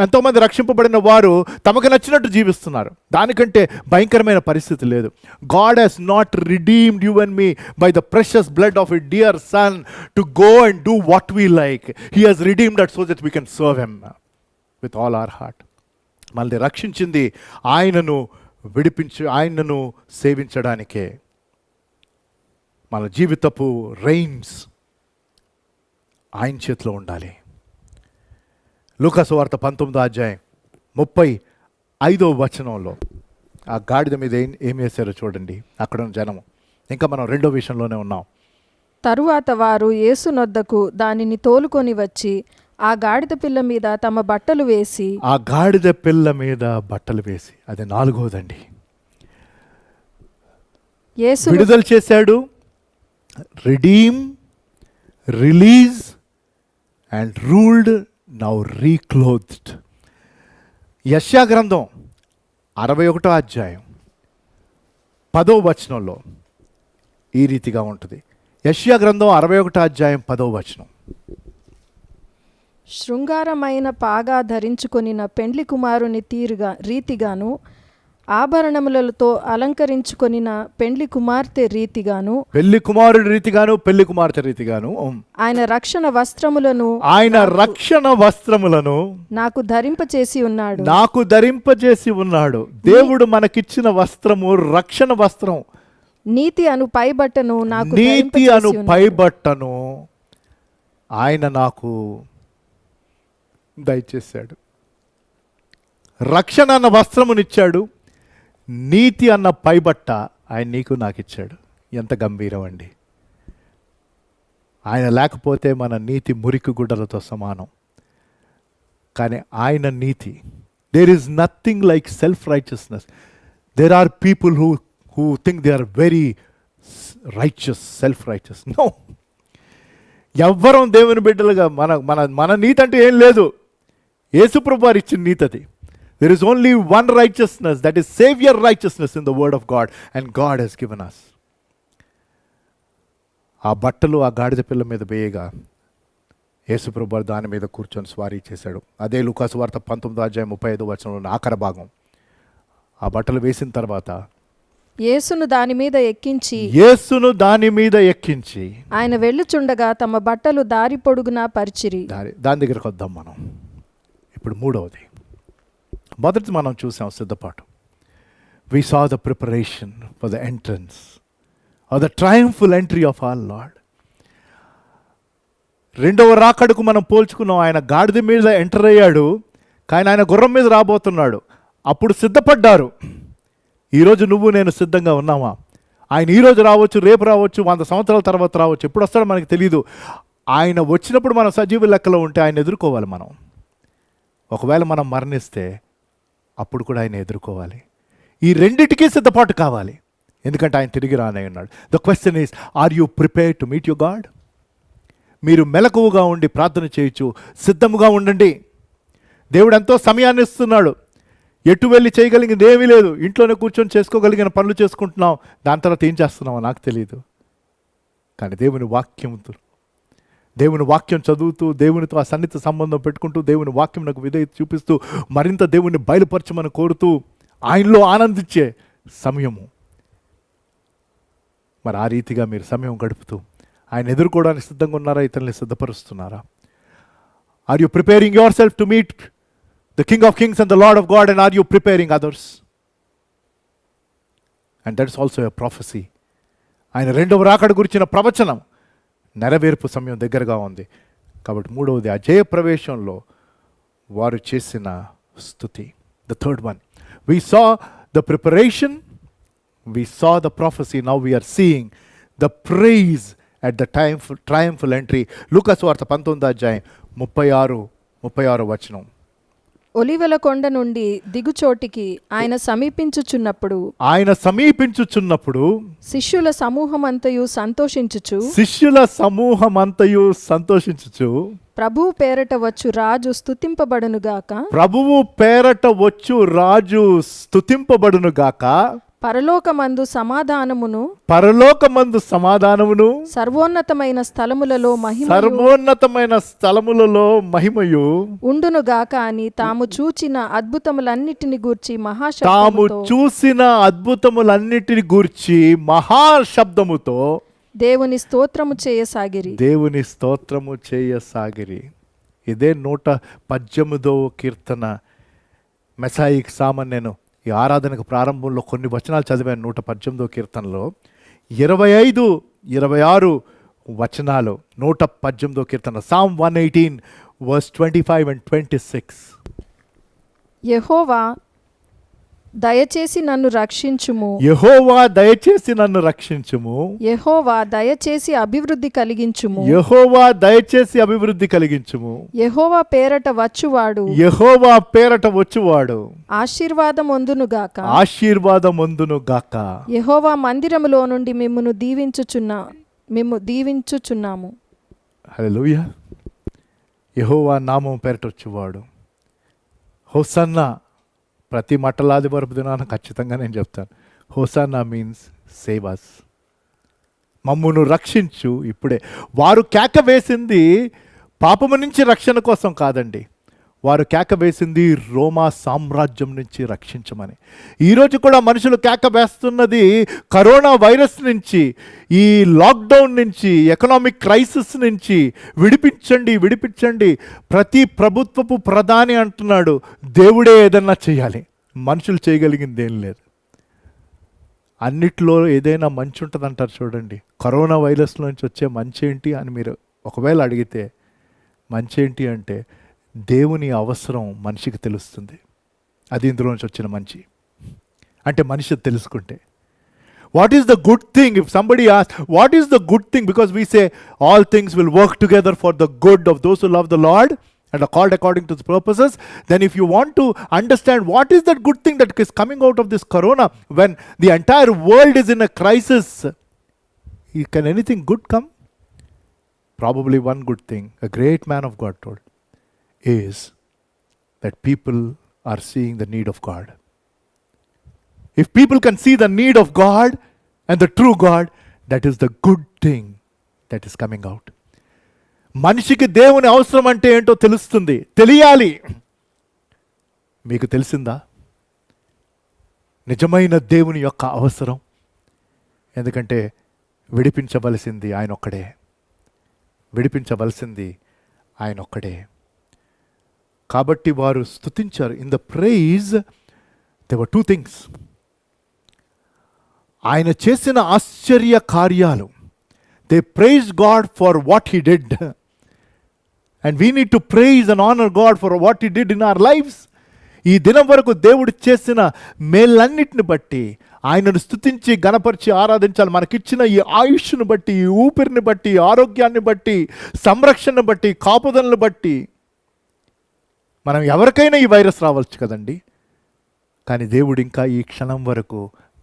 ఎంతోమంది రక్షింపబడిన వారు తమకు నచ్చినట్టు జీవిస్తున్నారు. దానికంటే భయంకరమైన పరిస్థితి లేదు. God has not redeemed you and me by the precious blood of a dear son to go and do what we like. He has redeemed that so that we can serve him with all our heart. మనల్ని రక్షించింది ఆయనను సేవించడానికే. మన జీవితపు రెయిన్స్ ఆయన చేతిలో ఉండాలి. లూకాసు వార్త 19వ అధ్యాయం 35వ వచనంలో ఆ గాడిద మీద ఏం వేశారో చూడండి. అక్కడ ఉన్న జనము. ఇంకా మనం రెండో విషయంలోనే ఉన్నాం. తరువాత వారు యేసు నొద్దకు దానిని తోలుకొని వచ్చి ఆ గాడిద పిల్ల మీద తమ బట్టలు వేసి, ఆ గాడిద పిల్ల మీద బట్టలు వేసి, అది 4వదండి. యేసు విడుదల చేశాడు, redeem, release and ruled, now reclosed. Yeshaya గ్రంథం 61వ అధ్యాయం 10వ వచనంలో ఈ రీతిగా ఉంటుంది. యెషయా గ్రంథం 61వ అధ్యాయం 10వ వచనం. శృంగారమైన పాగా ధరించుకొనిన పెండ్లి కుమారుని రీతిగాను, ఆభరణములతో అలంకరించుకొనిన పెండ్లి కుమార్తె రీతిగాను, పెళ్లి కుమారుడి రీతిగాను, పెళ్లి కుమార్తె రీతిగాను ఆయన రక్షణ వస్త్రములను నాకు ధరింపచేసి ఉన్నాడు. దేవుడు మనకిచ్చిన వస్త్రము రక్షణ వస్త్రం. నీతి అను పైబట్టను ఆయన నాకు దయచేశాడు. రక్షణ అన్న వస్త్రమునిచ్చాడు, నీతి అన్న పైబట్ట ఆయన నీకు నాకు ఇచ్చాడు. ఎంత గంభీరం అండి. ఆయన లేకపోతే మన నీతి మురికి గుడ్డలతో సమానం. కానీ ఆయన నీతి, there is nothing like self righteousness. There are people who think they are very righteous, self righteous. No, ఎవ్వరం దేవుని బిడ్డలుగా మన నీతి అంటే ఏం లేదు. యేసుప్రభు వారు ఇచ్చిన నీతి అది. There is only one righteousness, that is Savior righteousness in the word of God, and God has given us. ఆ బట్టలు ఆ గాడిద పిల్ల మీద వేయగా యేసుప్రభు వారు దాని మీద కూర్చొని స్వారీ చేశాడు. అదే లూకాసు వార్త 19వ అధ్యాయం 35వ వచనంలో ఆఖరి భాగం. ఆ బట్టలు వేసిన తర్వాత యేసును దాని మీద ఎక్కించి ఆయన వెళ్ళుచుండగా తమ బట్టలు దారి పొడుగునా పరిచిరి. దాని దగ్గరకు వద్దాం మనం. ఇప్పుడు మూడవది. మొదటి మనం చూసాం సిద్ధపాటు. We saw the preparation for the entrance or the triumphal entry of our Lord. రెండవ రాకడకు మనం పోల్చుకున్నాం. ఆయన గాడిద మీద ఎంటర్ అయ్యాడు, కానీ ఆయన గుర్రం మీద రాబోతున్నాడు. అప్పుడు సిద్ధపడ్డారు. ఈరోజు నువ్వు నేను సిద్ధంగా ఉన్నామా? ఆయన ఈరోజు రావచ్చు, రేపు రావచ్చు, 100 సంవత్సరాల తర్వాత రావచ్చు. ఎప్పుడు వస్తాడో మనకి తెలియదు. ఆయన వచ్చినప్పుడు మనం సజీవ లెక్కలో ఉంటే ఆయన ఎదుర్కోవాలి మనం. ఒకవేళ మనం మరణిస్తే అప్పుడు కూడా ఆయన ఎదుర్కోవాలి. ఈ రెండిటికీ సిద్ధపాటు కావాలి, ఎందుకంటే ఆయన తిరిగి రానే ఉన్నాడు. The question is, are you prepared to meet your God? మీరు మెలకువగా ఉండి ప్రార్థన చేయొచ్చు, సిద్ధముగా ఉండండి. దేవుడు ఎంతో సమయాన్ని ఇస్తున్నాడు. ఎటు వెళ్ళి చేయగలిగింది ఏమీ లేదు. ఇంట్లోనే కూర్చొని చేసుకోగలిగిన పనులు చేసుకుంటున్నాం. దాని తర్వాత ఏం చేస్తున్నామో నాకు తెలియదు. కానీ దేవుని వాక్యం చదువుతూ, దేవునితో ఆ సన్నిహిత సంబంధం పెట్టుకుంటూ, దేవుని వాక్యం నాకు విధేయత చూపిస్తూ, మరింత దేవుణ్ణి బయలుపరచమని కోరుతూ, ఆయనలో ఆనందించే సమయము. మరి ఆ రీతిగా మీరు సమయం గడుపుతూ ఆయన ఎదుర్కోవడానికి సిద్ధంగా ఉన్నారా? ఇతరుల్ని సిద్ధపరుస్తున్నారా? Are you preparing yourself to meet the king of kings and the lord of god, and are you preparing others? And that is also a prophecy. ఆయన రెండవ రాకడ గురించిన ప్రవచనం నెరవేర్పు సమయం దగ్గరగా ఉంది. కాబట్టి మూడవది, ఆ జయ ప్రవేశంలో వారు చేసిన స్తుతి. The third one, we saw the preparation, we saw the prophecy, now we are seeing the praise at the triumphal entry. లూకాసు వార్త 19వ అధ్యాయం 36 వచనం. ఒలివల కొండ నుండి దిగుచోటికి ఆయన సమీపించుచున్నప్పుడు శిష్యుల సమూహమంతయు సంతోషించుచు ప్రభువు పేరట వచ్చు రాజు స్తుతింపబడునుగాక. పరలోకమందు సమాధానమును సర్వోన్నతమైన స్థలములలో మహిమయు ఉండునుగాక అని తాము చూచిన అద్భుతములన్నిటిని గూర్చి మహాశబ్దముతో దేవుని స్తోత్రము చేయసాగిరి. ఇదే 118వ కీర్తన. మెసాయిక్ సామన్ నేను ఈ ఆరాధనకు ప్రారంభంలో కొన్ని వచనాలు చదివాను. 118వ కీర్తనలో 25, 26 వచనాలు. 118వ కీర్తన, Psalm 118 verse 25 and 26. యెహోవా దయచేసి నన్ను రక్షించుము. యెహోవా దయచేసి అభివృద్ధి కలిగించుము. యెహోవా పేరట వచ్చువాడు ఆశీర్వాదమొందునుగాక. యెహోవా మందిరములో నుండి మిమ్ము దీవించుచున్నాము. హల్లెలూయా. యెహోవా నామం పేరట వచ్చువాడు. హోసన్నా. ప్రతి మట్టలాది వరపు దినాన ఖచ్చితంగా నేను చెప్తాను, హోసానా మీన్స్ సేవ్ us. మమ్మును రక్షించు. ఇప్పుడే వారు కేక వేసింది పాపము నుంచి రక్షణ కోసం కాదండి, వారు కేక వేసింది రోమా సామ్రాజ్యం నుంచి రక్షించమని. ఈరోజు కూడా మనుషులు కేక వేస్తున్నది కరోనా వైరస్ నుంచి, ఈ లాక్డౌన్ నుంచి, ఎకనామిక్ క్రైసిస్ నుంచి విడిపించండి. ప్రతి ప్రభుత్వపు ప్రధాని అంటున్నాడు దేవుడే ఏదన్నా చేయాలి, మనుషులు చేయగలిగింది ఏం లేదు. అన్నిట్లో ఏదైనా మంచి ఉంటుంది అంటారు చూడండి. కరోనా వైరస్లో నుంచి వచ్చే మంచి ఏంటి అని మీరు ఒకవేళ అడిగితే, మంచి ఏంటి అంటే దేవుని అవసరం మనిషికి తెలుస్తుంది. అది ఇందులో నుంచి వచ్చిన మంచి. అంటే మనిషి తెలుసుకుంటే what is the good thing. If somebody ask what is the good thing, because we say all things will work together for the good of those who love the lord and are called according to his purposes. Then if you want to understand what is that good thing that is coming out of this corona, when the entire world is in a crisis, can anything good come? Probably one good thing a great man of God told is that people are seeing the need of God. If people can see the need of God and the true God, that is the good thing that is coming out. మనిషికి దేవుని అవసరం అంటే ఏంటో తెలియాలి. మీకు తెలిసిందా నిజమైన దేవుని యొక్క అవసరం? ఎందుకంటే విడిపించవలసింది ఆయన ఒక్కడే. కాబట్టి వారు స్తుతించారు. In the praise there were 2 things. ఆయన చేసిన ఆశ్చర్య కార్యాలు. They praised God for what he did. And we need to praise and honor God for what he did in our lives. ఈ దినం వరకు దేవుడు చేసిన మేలన్నిటిని బట్టి ఆయనను స్తుతించి గణపరిచి ఆరాధించాలి. మనకిచ్చిన ఈ ఆయుష్ను బట్టి, ఈ ఊపిరిని బట్టి, ఆరోగ్యాన్ని బట్టి, సంరక్షణను బట్టి, కాపుదలను బట్టి. మనం ఎవరికైనా ఈ వైరస్ రావచ్చు కదండి, కానీ దేవుడు ఇంకా ఈ క్షణం వరకు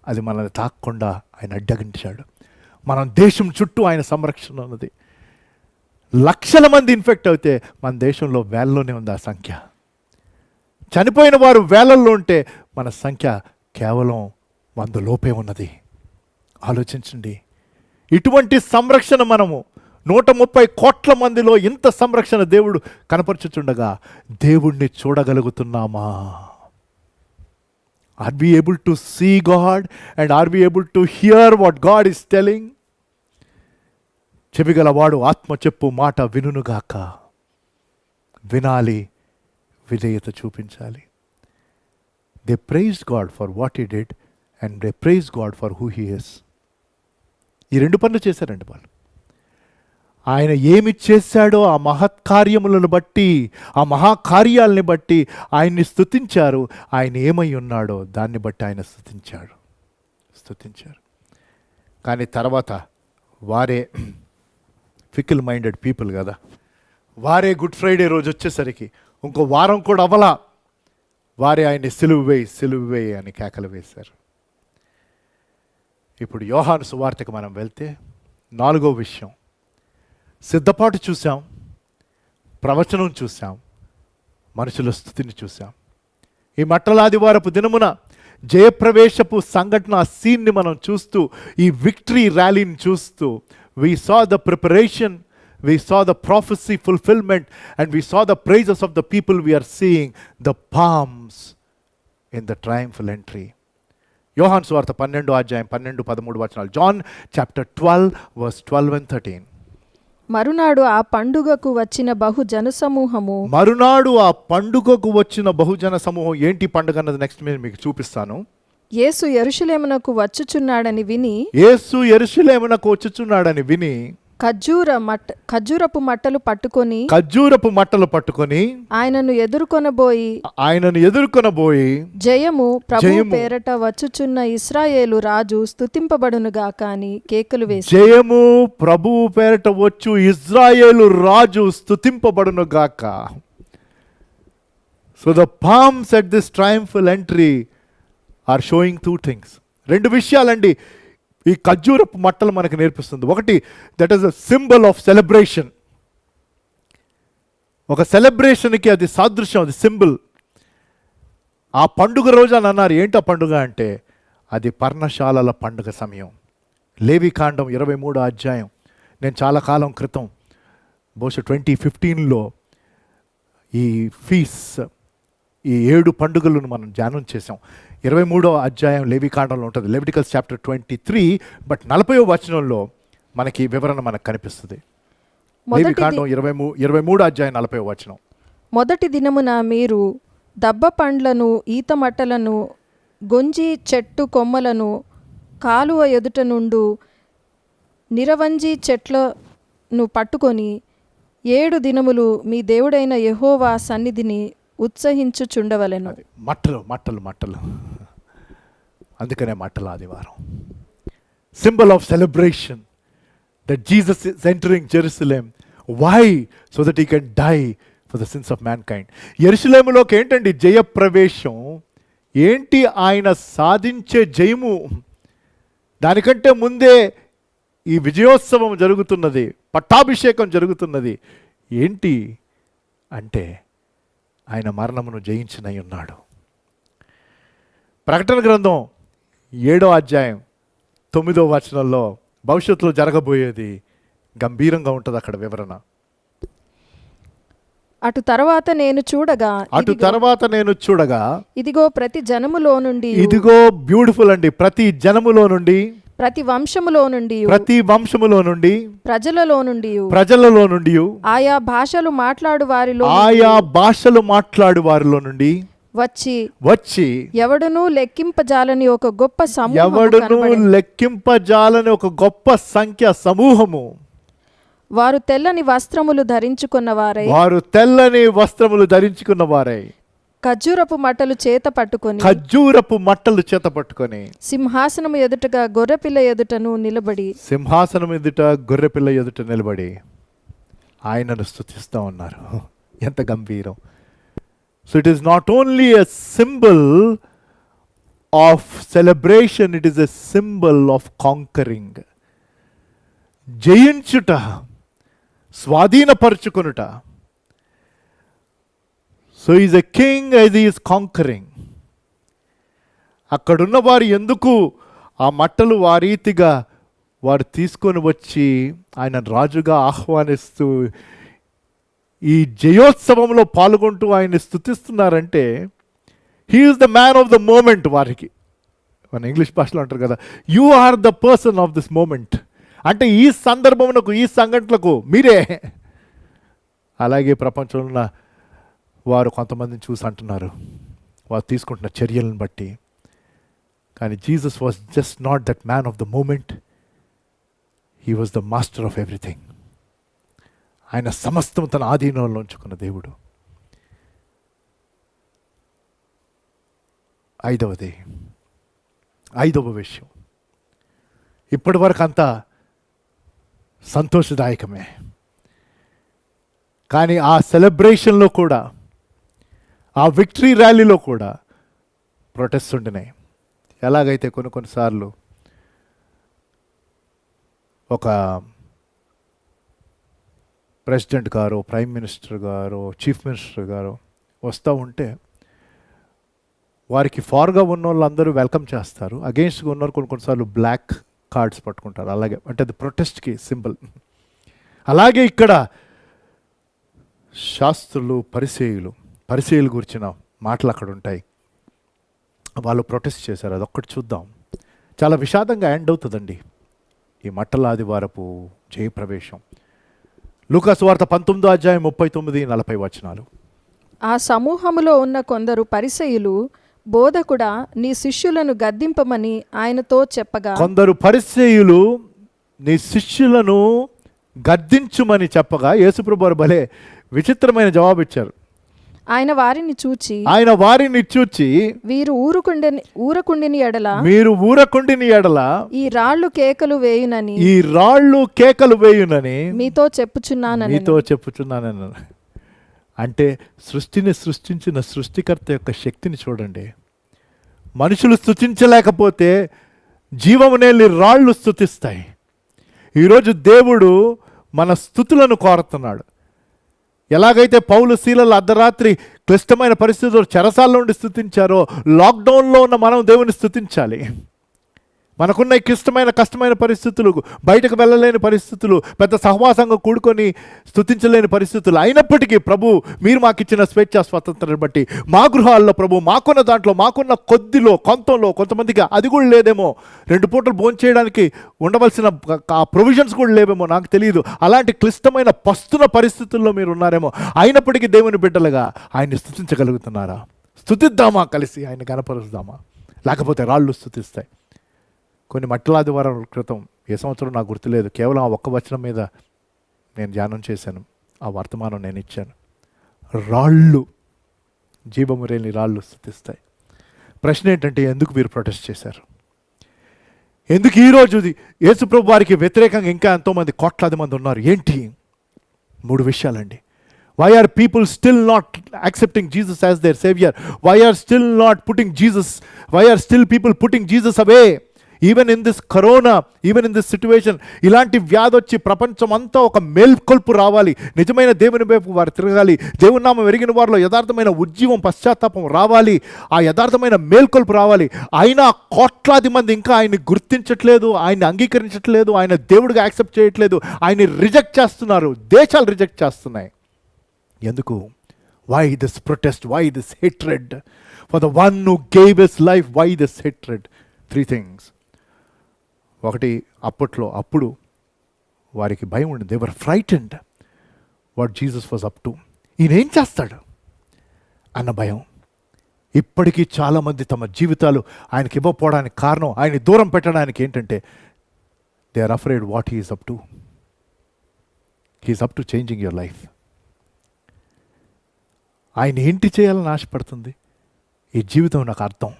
అది మనల్ని తాకకుండా ఆయన అడ్డగించాడు. మన దేశం చుట్టూ ఆయన సంరక్షణ ఉన్నది. లక్షల మంది ఇన్ఫెక్ట్ అవుతే మన దేశంలో వేలలోనే ఉంది ఆ సంఖ్య. చనిపోయిన వారు వేలల్లో ఉంటే మన సంఖ్య కేవలం 100 లోపే ఉన్నది. ఆలోచించండి. ఇటువంటి సంరక్షణ మనము 130 కోట్ల మందిలో ఇంత సంరక్షణ దేవుడు కనపరచుచుండగా దేవుణ్ణి చూడగలుగుతున్నామా? Are we able to see God and are we able to hear what God is telling? చెవిగలవాడు ఆత్మ చెప్పు మాట వినుగాక. వినాలి, విధేయత చూపించాలి. They praised God for what he did and they praised God for who he is. ఈ 2 పనులు చేశారండి వాళ్ళు. ఆయన ఏమి చేశాడో ఆ మహత్కార్యములను బట్టి, ఆ మహాకార్యాలని బట్టి ఆయన్ని స్తుతించారు. ఆయన ఏమై ఉన్నాడో దాన్ని బట్టి ఆయన స్తుతించారు. కానీ తర్వాత వారే ఫికిల్ మైండెడ్ పీపుల్ కదా, వారే గుడ్ ఫ్రైడే రోజు వచ్చేసరికి ఇంకో వారం కూడా అవ్వలా, వారే ఆయన్ని సిలువ వేయి అని కేకలు వేశారు. ఇప్పుడు యోహాను సువార్తకు మనం వెళ్తే 4వ విషయం, సిద్ధపాటు చూసాం, ప్రవచనం చూసాం, మనుషుల స్థుతిని చూసాం. ఈ మట్టలాదివారపు దినమున జయప్రవేశపు సంఘటన సీన్ని మనం చూస్తూ, ఈ విక్టరీ ర్యాలీని చూస్తూ, we saw the preparation, we saw the prophecy fulfillment, and we saw the praises of the people. We are seeing the palms in the triumphal entry. యోహాను సువార్త 12వ అధ్యాయం 12-13 వచనాలు. John chapter 12 verse 12 and 13. మరునాడు ఆ పండుగకు వచ్చిన బహుజన సమూహం. ఏంటి పండుగ అన్నది నెక్స్ట్ నేను మీకు చూపిస్తాను. యేసు యెరూషలేమునకు వచ్చుచున్నాడని విని ఖర్జూరపు మట్టలు పట్టుకొని ఆయనను ఎదుర్కొనబోయి జయము ప్రభువు పేరట వచ్చుచున్న ఇశ్రాయేలు రాజు స్తుతింపబడునుగాక అని కేకలు వేసి, జయము ప్రభువు పేరట వచ్చు ఇశ్రాయేలు రాజు స్తుతింపబడునుగాక. So the palms at this triumphal entry are showing 2 things. 2 విషయాలండి ఈ ఖర్జూరపు మట్టలు మనకు నేర్పిస్తుంది. ఒకటి, that is a symbol of celebration. ఒక సెలబ్రేషన్కి అది సాదృశ్యం, అది సింబల్. ఆ పండుగ రోజు అని అన్నారు. ఏంటి ఆ పండుగ అంటే అది పర్ణశాలల పండుగ సమయం. లేవికాండం 23వ అధ్యాయం. నేను చాలా కాలం క్రితం, బహుశా 2015లో ఈ ఫీస్ట్, ఈ 7 పండుగలను మనం ధ్యానం చేసాం. 23వ అధ్యాయం లేవికాండంలో ఉంటుంది, లెవిటికల్స్ చాప్టర్ 23. బట్ 40వ వచనంలో మనకి వివరణ మనకు కనిపిస్తుంది. లేవికాండం 23వ అధ్యాయం 40వ వచనం. మొదటి దినమున మీరు దబ్బ పండ్లను, ఈత మట్టలను, గొంజి చెట్టు కొమ్మలను, కాలువ ఎదుట నుండు నిరవంజి చెట్లను పట్టుకొని 7 దినములు మీ దేవుడైన యెహోవా సన్నిధిని ఉత్సహించుచుండవలెను. మట్టలు అందుకనే మట్టల ఆదివారం. Symbol of celebration that Jesus is entering Jerusalem. Why? So that he can die for the sins of mankind. యెరూషలేములోకి ఏంటండి జయప్రవేశం? ఏంటి ఆయన సాధించే జయము? దానికంటే ముందే ఈ విజయోత్సవం జరుగుతున్నది, పట్టాభిషేకం జరుగుతున్నది. ఏంటి అంటే ఆయన మరణమును జయించినై ఉన్నాడు. ప్రకటన గ్రంథం 7వ అధ్యాయం 9వ వచనంలో భవిష్యత్తులో జరగబోయేది గంభీరంగా ఉంటుంది అక్కడ వివరణ. అటు తర్వాత నేను చూడగా ఇదిగో ప్రతి జనములో నుండి, ఇదిగో బ్యూటిఫుల్ అండి, ప్రతి జనములో నుండి, ప్రతి వంశములో నుండి, ప్రజలలో నుండి, ఆయా భాషలు మాట్లాడు వారిలో నుండి వచ్చి ఎవడునూ లెక్కింపజాలని ఒక గొప్ప సంఖ్య సమూహము. వారు తెల్లని వస్త్రములు ధరించుకున్న వారై ఖర్జూరపు మట్టలు చేత పట్టుకొని సింహాసనము ఎదుటగా గొర్రెపిల్ల ఎదుట నిలబడి ఆయనను స్తుతిస్తూ ఉన్నారు. ఎంత గంభీరం! So it is not only a symbol of celebration, it is a symbol of conquering. జయించుట, స్వాధీనపరుచుకొనుట. So is a king as he is conquering. అక్కడున్న వారు ఎందుకు ఆ మట్టలు ఆ రీతిగా వారు తీసుకొని వచ్చి ఆయన రాజుగా ఆహ్వానిస్తూ ఈ జయోత్సవంలో పాల్గొంటూ ఆయన్ని స్తుతిస్తున్నారంటే he is the man of the moment. వారికి మన ఇంగ్లీష్ భాషలో అంటారు కదా, you are the person of this moment. అంటే ఈ సందర్భమునకు, ఈ సంఘటనలకు మీరే. అలాగే ప్రపంచంలో ఉన్న వారు కొంతమందిని చూసి అంటున్నారు, వారు తీసుకుంటున్న చర్యలను బట్టి. కానీ Jesus was just not that man of the moment, he was the master of everything. ఆయన సమస్తం తన ఆధీనంలో ఉంచుకున్న దేవుడు. ఐదవ విషయం, ఇప్పటి వరకు అంతా సంతోషదాయకమే, కానీ ఆ సెలబ్రేషన్లో కూడా, ఆ విక్టరీ ర్యాలీలో కూడా ప్రొటెస్ట్ ఉండినాయి. ఎలాగైతే కొన్నిసార్లు ఒక ప్రెసిడెంట్ గారు, ప్రైమ్ మినిస్టర్ గారు, చీఫ్ మినిస్టర్ గారు వస్తూ ఉంటే వారికి ఫార్గా ఉన్న వాళ్ళందరూ వెల్కమ్ చేస్తారు, అగెయిన్స్ట్గా ఉన్నవారు కొన్నిసార్లు బ్లాక్ కార్డ్స్ పట్టుకుంటారు. అలాగే అంటే అది ప్రొటెస్ట్కి సింబల్. అలాగే ఇక్కడ శాస్త్రులు, పరిసయ్యుల గురించిన మాటలు అక్కడ ఉంటాయి. వాళ్ళు ప్రొటెస్ట్ చేశారు, అదొక్కటి చూద్దాం. చాలా విషాదంగా ఎండ్ అవుతుందండి ఈ మట్టల ఆదివారపు జయప్రవేశం. లూకాసు వార్త 19:39-40 ఆ సమూహములో ఉన్న కొందరు పరిసయ్యులు, బోధకుడా, నీ శిష్యులను గద్దింపమని ఆయనతో చెప్పగా, కొందరు పరిసయ్యులు నీ శిష్యులను గద్దించుమని చెప్పగా యేసుప్రభు వారు భలే విచిత్రమైన జవాబు ఇచ్చారు. ఆయన వారిని చూచి వీరు ఊరకుండిని ఎడల ఈ రాళ్ళు కేకలు వేయునని మీతో చెప్పుచున్నానని. అంటే సృష్టిని సృష్టించిన సృష్టికర్త యొక్క శక్తిని చూడండి. మనుషులు స్తుతించలేకపోతే జీవమునేలి రాళ్ళు స్తుతిస్తాయి. ఈరోజు దేవుడు మన స్తుతులను కోరుతున్నాడు. ఎలాగైతే పౌలు శీలలు అర్ధరాత్రి క్లిష్టమైన పరిస్థితుల్లో చెరసాల్లో ఉండి స్తుతించారో, లాక్డౌన్లో ఉన్న మనం దేవుని స్తుతించాలి. మనకున్న ఈ కష్టమైన పరిస్థితులు, బయటకు వెళ్ళలేని పరిస్థితులు, పెద్ద సహవాసంగా కూడుకొని స్తుతించలేని పరిస్థితులు అయినప్పటికీ ప్రభు మీరు మాకు ఇచ్చిన స్వేచ్ఛా స్వాతంత్రాన్ని బట్టి మా గృహాల్లో ప్రభు మాకున్న దాంట్లో, మాకున్న కొద్దిలో కొంతమందికి అది కూడా లేదేమో, 2 పూటలు భోంచేయడానికి ఉండవలసిన ఆ ప్రొవిజన్స్ కూడా లేవేమో, నాకు తెలియదు. అలాంటి క్లిష్టమైన పస్తున్న పరిస్థితుల్లో మీరు ఉన్నారేమో. అయినప్పటికీ దేవుని బిడ్డలుగా ఆయన్ని స్తుతించగలుగుతున్నారా? స్తుతిద్దామా, కలిసి ఆయన కనపరుస్తామా? లేకపోతే రాళ్ళు స్తుతిస్తాయి. కొన్ని మట్టలాదివారం క్రితం, ఏ సంవత్సరం నాకు గుర్తులేదు, కేవలం ఆ ఒక్క వచనం మీద నేను ధ్యానం చేశాను. ఆ వర్తమానం నేను ఇచ్చాను. రాళ్ళు, జీవము లేని రాళ్ళు స్తుతిస్తాయి. ప్రశ్న ఏంటంటే, ఎందుకు మీరు ప్రొటెస్ట్ చేశారు? ఎందుకు ఈరోజు యేసుప్రభు వారికి వ్యతిరేకంగా ఇంకా ఎంతోమంది, కోట్లాది మంది ఉన్నారు? ఏంటి? 3 విషయాలండి. Why are people still not accepting Jesus as their savior? Why are still people putting Jesus away? Even in this corona, even in this situation, ఇలాంటి వ్యాధి వచ్చి ప్రపంచం అంతా ఒక మేల్కొల్పు రావాలి, నిజమైన దేవుని వైపు వారు తిరగాలి, దేవుని నామం ఎరిగిన వారిలో యథార్థమైన ఉజ్జీవం, పశ్చాత్తాపం రావాలి, ఆ యథార్థమైన మేల్కొల్పు రావాలి. అయినా కోట్లాది మంది ఇంకా ఆయన్ని గుర్తించట్లేదు, ఆయన్ని అంగీకరించట్లేదు, ఆయన దేవుడిగా యాక్సెప్ట్ చేయట్లేదు, ఆయన్ని రిజెక్ట్ చేస్తున్నారు. దేశాలు రిజెక్ట్ చేస్తున్నాయి. ఎందుకు? Why this protest? Why this hatred for the one who gave his life? Why this hatred? 3 things. ఒకటి, అప్పుడు వారికి భయం ఉండింది. They were frightened what Jesus was up to. ఈయన ఏం చేస్తాడు అన్న భయం. ఇప్పటికీ చాలామంది తమ జీవితాలు ఆయనకి ఇవ్వకపోవడానికి కారణం, ఆయన్ని దూరం పెట్టడానికి ఏంటంటే, they are afraid what he's up to. He's up to changing your life. ఆయన ఏంటి చేయాలని ఆశపడుతుంది? ఈ జీవితం నాకు అర్థం,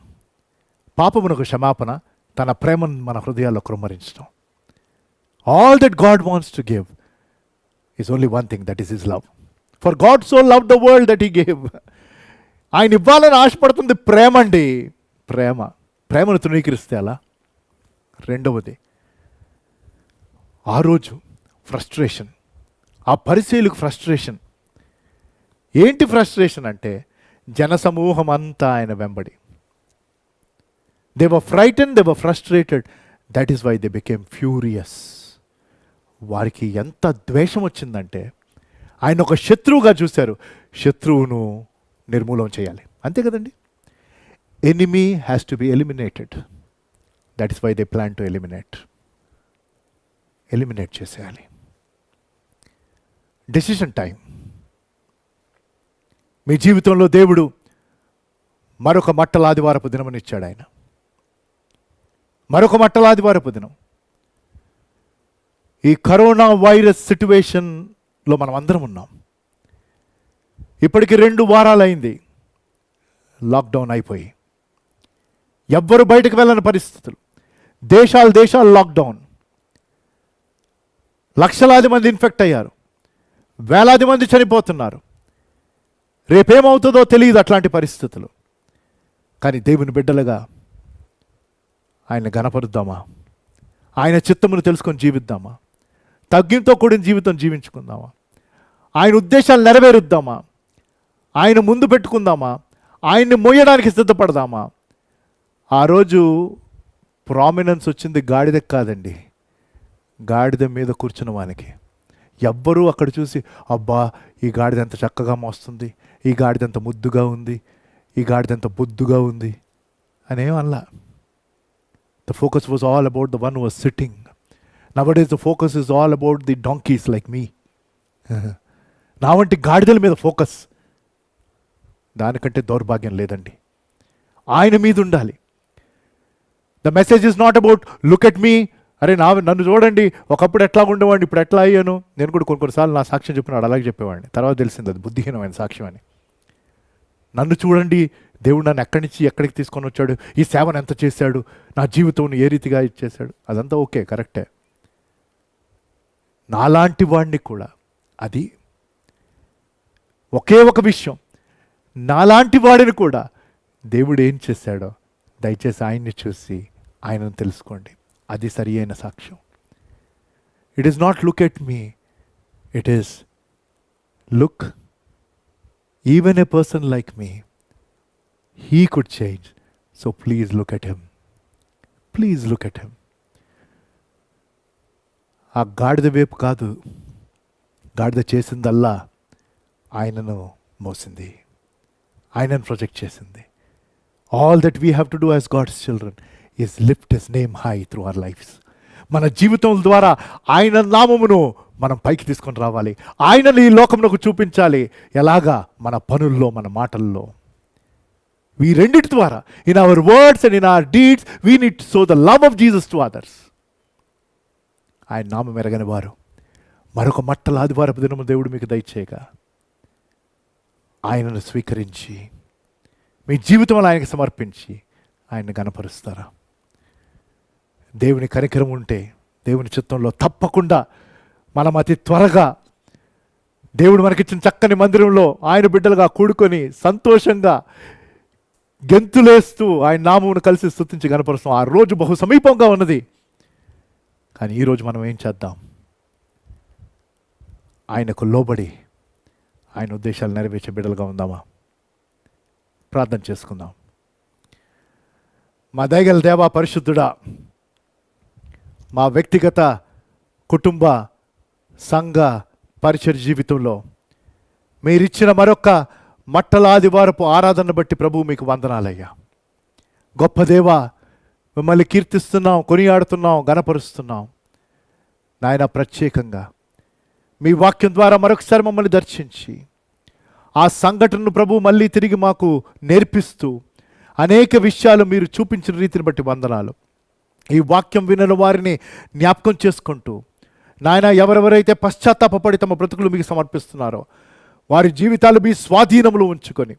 పాపమునకు క్షమాపణ, తన ప్రేమను మన హృదయాల్లో కృమ్మరించడం. All that god wants to give is only one thing, that is his love. For god so love the world that he gave. ఆయన ఇవ్వాలని ఆశపడుతుంది ప్రేమ అండి. ప్రేమను తృణీకరిస్తే అలా. రెండవది, ఆ రోజు ఫ్రస్ట్రేషన్, ఆ పరిచయులకు ఫ్రస్ట్రేషన్. ఏంటి ఫ్రస్ట్రేషన్ అంటే, జనసమూహం అంతా ఆయన వెంబడి. They were frightened, they were frustrated. That is why they became furious. వారికి ఎంత ద్వేషం వచ్చిందంటే, ఆయన ఒక శత్రువుగా చూశారు. శత్రువును నిర్మూలన చేయాలి, అంతే కదండి. Enemy has to be eliminated. That is why they plan to eliminate చేసేయాలి. Decision time. మీ జీవితంలో దేవుడు మరొక మట్టలాదివారపు దినమనిచ్చాడు. ఆయన మరొక మట్టలాదివారపు దినం. ఈ కరోనా వైరస్ సిట్యువేషన్ పరిస్థితుల్లో మనం అందరం ఉన్నాం. ఇప్పటికి 2 వారాలు అయింది లాక్డౌన్ అయిపోయి. ఎవ్వరు బయటకు వెళ్ళని పరిస్థితులు, దేశాలు లాక్డౌన్. లక్షలాది మంది ఇన్ఫెక్ట్ అయ్యారు, వేలాది మంది చనిపోతున్నారు. రేపేమవుతుందో తెలియదు అట్లాంటి పరిస్థితులు. కానీ దేవుని బిడ్డలుగా ఆయన గణపరుద్దామా? ఆయన చిత్తమును తెలుసుకొని జీవిద్దామా? తగ్గింతో కూడిన జీవితం జీవించుకుందామా? ఆయన ఉద్దేశాలు నెరవేరుద్దామా? ఆయన ముందు పెట్టుకుందామా? ఆయన్ని మోయడానికి సిద్ధపడదామా? ఆ రోజు ప్రామినెన్స్ వచ్చింది గాడిద కాదండి, గాడిద మీద కూర్చున్న వానికి. ఎవ్వరూ అక్కడ చూసి అబ్బా ఈ గాడిద ఎంత చక్కగా మోస్తుంది, ఈ గాడిద ఎంత ముద్దుగా ఉంది, ఈ గాడిద ఎంత బొద్దుగా ఉంది అనేం అనలా. The focus was all about the one who was sitting. Nowadays the focus is all about the donkeys like me. నా వంటి గాడిదల మీద ఫోకస్, దానికంటే దౌర్భాగ్యం లేదండి. ఆయన మీద ఉండాలి. The message is not about look at me. అరే నన్ను చూడండి, ఒకప్పుడు ఎట్లా ఉండేవాడిని, ఇప్పుడు ఎట్లా అయ్యాను. నేను కూడా కొన్నిసార్లు నా సాక్ష్యం చెప్పినాడు అలాగే చెప్పేవాడిని, తర్వాత తెలిసింది అది బుద్ధిహీనమైన సాక్ష్యం అని. నన్ను చూడండి, దేవుడు నన్ను ఎక్కడి నుంచి ఎక్కడికి తీసుకొని వచ్చాడు, ఈ సేవను ఎంత చేశాడు, నా జీవితం ఏ రీతిగా ఇచ్చేశాడు, అదంతా ఓకే, కరెక్టే. నాలాంటి వాడిని కూడా అది ఒకే ఒక విషయం, నాలాంటి వాడిని కూడా దేవుడు ఏం చేశాడో దయచేసి ఆయన్ని చూసి ఆయనను తెలుసుకోండి. అది సరి అయిన సాక్ష్యం. It is not look at me, it is look, even a person like me, he could change, so please look at him, please look at him. ఆ గాడిద వైపు కాదు, గాడిద చేసిందల్లా ఆయనను మోసింది, ఆయనను ప్రొజెక్ట్ చేసింది. All that we have to do as God's children is lift his name high through our lives. మన జీవితం ద్వారా ఆయన నామమును మనం పైకి తీసుకొని రావాలి, ఆయనని ఈ లోకమునకు చూపించాలి. ఎలాగా? మన పనుల్లో, మన మాటల్లో. ఈ రెండిటి ద్వారా, in our words and in our deeds, we need to show the love of Jesus to others. ఆయన నామం ఎరగని వారు మరొక మట్టల ఆదివారపు దినము దేవుడు మీకు దయచేయగా ఆయనను స్వీకరించి మీ జీవితంలో ఆయనకి సమర్పించి ఆయన్ని గణపరుస్తారా? దేవుని కనికరం ఉంటే దేవుని చిత్తంలో తప్పకుండా మనం అతి త్వరగా దేవుడు మనకిచ్చిన చక్కని మందిరంలో ఆయన బిడ్డలుగా కూడుకొని సంతోషంగా గెంతులేస్తూ ఆయన నామమును కలిసి స్తుతించి గణపరుస్తాం. ఆ రోజు బహు సమీపంగా ఉన్నది. కానీ ఈరోజు మనం ఏం చేద్దాం? ఆయనకు లోబడి ఆయన ఉద్దేశాలు నెరవేర్చే బిడ్డలుగా ఉందామా? ప్రార్థన చేసుకుందాం. మా దయగల దేవా, పరిశుద్ధుడా, మా వ్యక్తిగత కుటుంబ సంఘ పరిచర్య జీవితంలో మీరిచ్చిన మరొక మట్టల ఆదివారపు ఆరాధన బట్టి ప్రభు మీకు వందనాలయ్యా. గొప్ప దేవా, మిమ్మల్ని కీర్తిస్తున్నాం, కొనియాడుతున్నాం, గణపరుస్తున్నాం. నాయన, ప్రత్యేకంగా మీ వాక్యం ద్వారా మరొకసారి మమ్మల్ని దర్శించి ఆ సంఘటనను ప్రభు మళ్ళీ తిరిగి మాకు నేర్పిస్తూ అనేక విషయాలు మీరు చూపించిన రీతిని బట్టి వందనాలు. ఈ వాక్యం వినని వారిని జ్ఞాపకం చేసుకుంటూ నాయన, ఎవరెవరైతే పశ్చాత్తాపపడి తమ బ్రతుకులు మీకు సమర్పిస్తున్నారో వారి జీవితాలు మీ స్వాధీనంలో ఉంచుకొని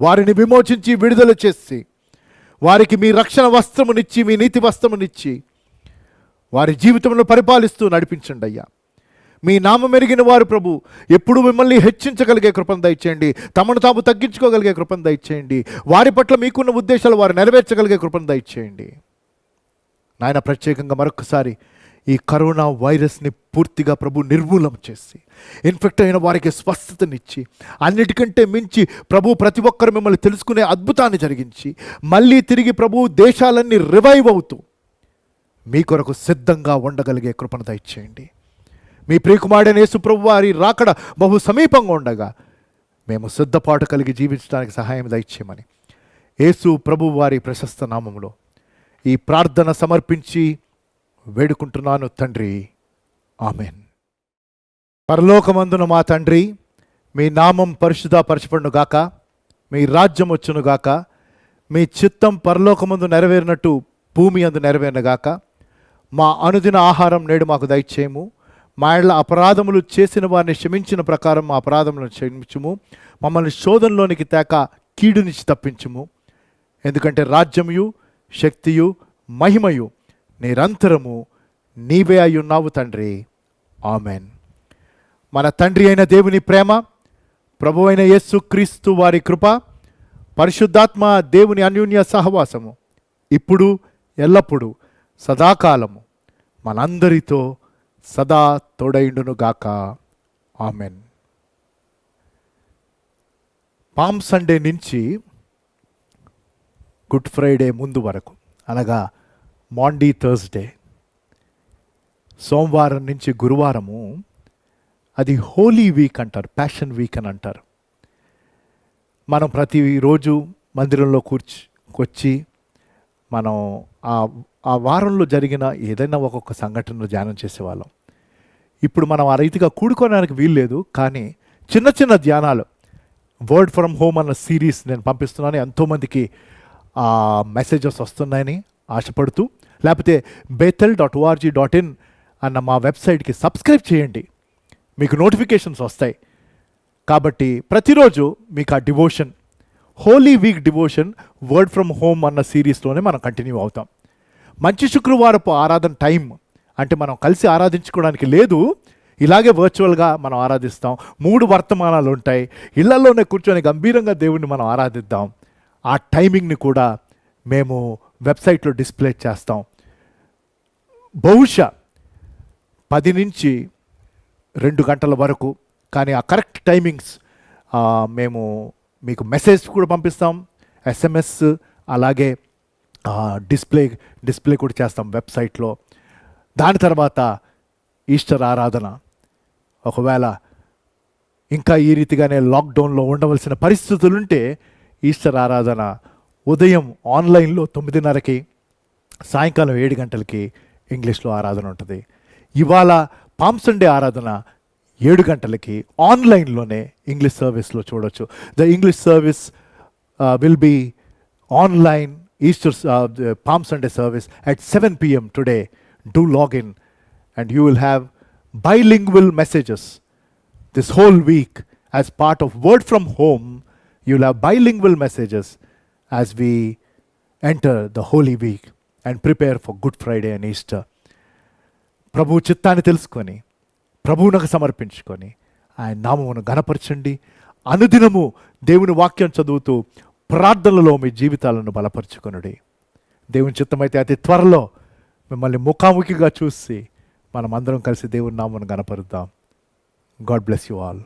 వారిని విమోచించి విడుదల చేసి వారికి మీ రక్షణ వస్త్రమునిచ్చి మీ నీతి వస్త్రమునిచ్చి వారి జీవితంలో పరిపాలిస్తూ నడిపించండి అయ్యా. మీ నామం ఎరిగిన వారు ప్రభు ఎప్పుడు మిమ్మల్ని హెచ్చించగలిగే కృపను దయచేయండి, తమను తాము తగ్గించుకోగలిగే కృపను దయచేయండి, వారి పట్ల మీకున్న ఉద్దేశాలు వారు నెరవేర్చగలిగే కృపను దయచేయండి. నాయన, ప్రత్యేకంగా మరొకసారి ఈ కరోనా వైరస్ని పూర్తిగా ప్రభు నిర్మూలం చేసి ఇన్ఫెక్ట్ అయిన వారికి స్వస్థతనిచ్చి అన్నిటికంటే మించి ప్రభు ప్రతి ఒక్కరు మిమ్మల్ని తెలుసుకునే అద్భుతాన్ని జరిగించి మళ్ళీ తిరిగి ప్రభు దేశాలన్నీ రివైవ్ అవుతూ మీ కొరకు సిద్ధంగా ఉండగలిగే కృపను దయచేయండి. మీ ప్రియకుమారుడైన యేసు ప్రభు వారి రాకడ బహు సమీపంగా ఉండగా మేము సిద్ధపాటు కలిగి జీవించడానికి సహాయం దయచేయమని యేసు ప్రభు వారి ప్రశస్త నామములో ఈ ప్రార్థన సమర్పించి వేడుకుంటున్నాను తండ్రి, ఆమెన్. పరలోకమందున మా తండ్రి, మీ నామం పరిశుద్ధపరచబడును గాక, మీ రాజ్యం వచ్చును గాక, మీ చిత్తం పరలోకమందు నెరవేరినట్టు భూమి అందు నెరవేరును గాక. మా అనుదిన ఆహారం నేడు మాకు దయచేయము, మా ఎడల అపరాధములు చేసిన వారిని క్షమించిన ప్రకారం మా అపరాధములను క్షమించుము. మమ్మల్ని శోధనలోనికి తేక కీడు నుంచి తప్పించుము. ఎందుకంటే రాజ్యముయు శక్తియు మహిమయు నిరంతరము నీవే అయ్యున్నావు తండ్రి. ఆమెన్. మన తండ్రి అయిన దేవుని ప్రేమ, ప్రభు అయిన యేసు క్రీస్తు వారి కృప, పరిశుద్ధాత్మ దేవుని అన్యోన్య సహవాసము ఇప్పుడు ఎల్లప్పుడూ సదాకాలము మనందరితో సదా తోడైండునుగాక. ఆమెన్. పామ్ సండే నుంచి గుడ్ ఫ్రైడే ముందు వరకు, అనగా మాండీ థర్స్డే, సోమవారం నుంచి గురువారము, అది హోలీ వీక్ అంటారు, ప్యాషన్ వీక్ అని అంటారు. మనం ప్రతిరోజు మందిరంలో వచ్చి మనం ఆ వారంలో జరిగిన ఏదైనా ఒక్కొక్క సంఘటనను ధ్యానం చేసేవాళ్ళం. ఇప్పుడు మనం ఆ రీతిగా కూడుకోవడానికి వీల్లేదు, కానీ చిన్న చిన్న ధ్యానాలు, వర్డ్ ఫ్రమ్ హోమ్ అన్న సిరీస్ నేను పంపిస్తున్నాను. ఎంతోమందికి మెసేజెస్ వస్తున్నాయని ఆశపడుతూ, లేకపోతే bethel.org.in అన్న మా వెబ్సైట్కి సబ్స్క్రైబ్ చేయండి, మీకు నోటిఫికేషన్స్ వస్తాయి. కాబట్టి ప్రతిరోజు మీకు ఆ devotion, holy week devotion word from home అన్న సిరీస్లోనే మనం కంటిన్యూ అవుతాం. మంచి శుక్రవారపు ఆరాధన టైం అంటే మనం కలిసి ఆరాధించుకోవడానికి లేదు, ఇలాగే వర్చువల్గా మనం ఆరాధిస్తాం. 3 వర్తమానాలు ఉంటాయి, ఇళ్లలోనే కూర్చొని గంభీరంగా దేవుణ్ణి మనం ఆరాధిద్దాం. ఆ టైమింగ్ని కూడా మేము వెబ్సైట్లో డిస్ప్లే చేస్తాం. బహుశా 10 నుంచి 2 గంటల వరకు, కానీ ఆ కరెక్ట్ టైమింగ్స్ మేము మీకు మెసేజ్ కూడా పంపిస్తాం, SMS, అలాగే డిస్ప్లే కూడా చేస్తాం వెబ్సైట్లో. దాని తర్వాత ఈస్టర్ ఆరాధన, ఒకవేళ ఇంకా ఈ రీతిగానే లాక్డౌన్లో ఉండవలసిన పరిస్థితులుంటే ఈస్టర్ ఆరాధన ఉదయం ఆన్లైన్లో 9:30కి, సాయంకాలం 7 గంటలకి ఇంగ్లీష్లో ఆరాధన ఉంటుంది. ఇవాళ పామ్ సండే ఆరాధన 7 గంటలకి ఆన్లైన్లోనే ఇంగ్లీష్ సర్వీస్లో చూడొచ్చు. The English service will be online Easter Palm Sunday service at 7 p.m. today. Do log in and you will have bilingual messages this whole week as part of Word from Home. You will have bilingual messages as we enter the Holy Week and prepare for Good Friday and Easter. ప్రభు చిత్తాన్ని తెలుసుకొని ప్రభువునకు సమర్పించుకొని ఆయన నామమును ఘనపరచండి. అనుదినము దేవుని వాక్యం చదువుతూ ప్రార్థనలో మీ జీవితాలను బలపరుచుకొనుడి. దేవుని చిత్తమైతే అతి త్వరలో మిమ్మల్ని ముఖాముఖిగా చూసి మనం అందరం కలిసి దేవుని నామమును ఘనపరుద్దాం. God bless you all.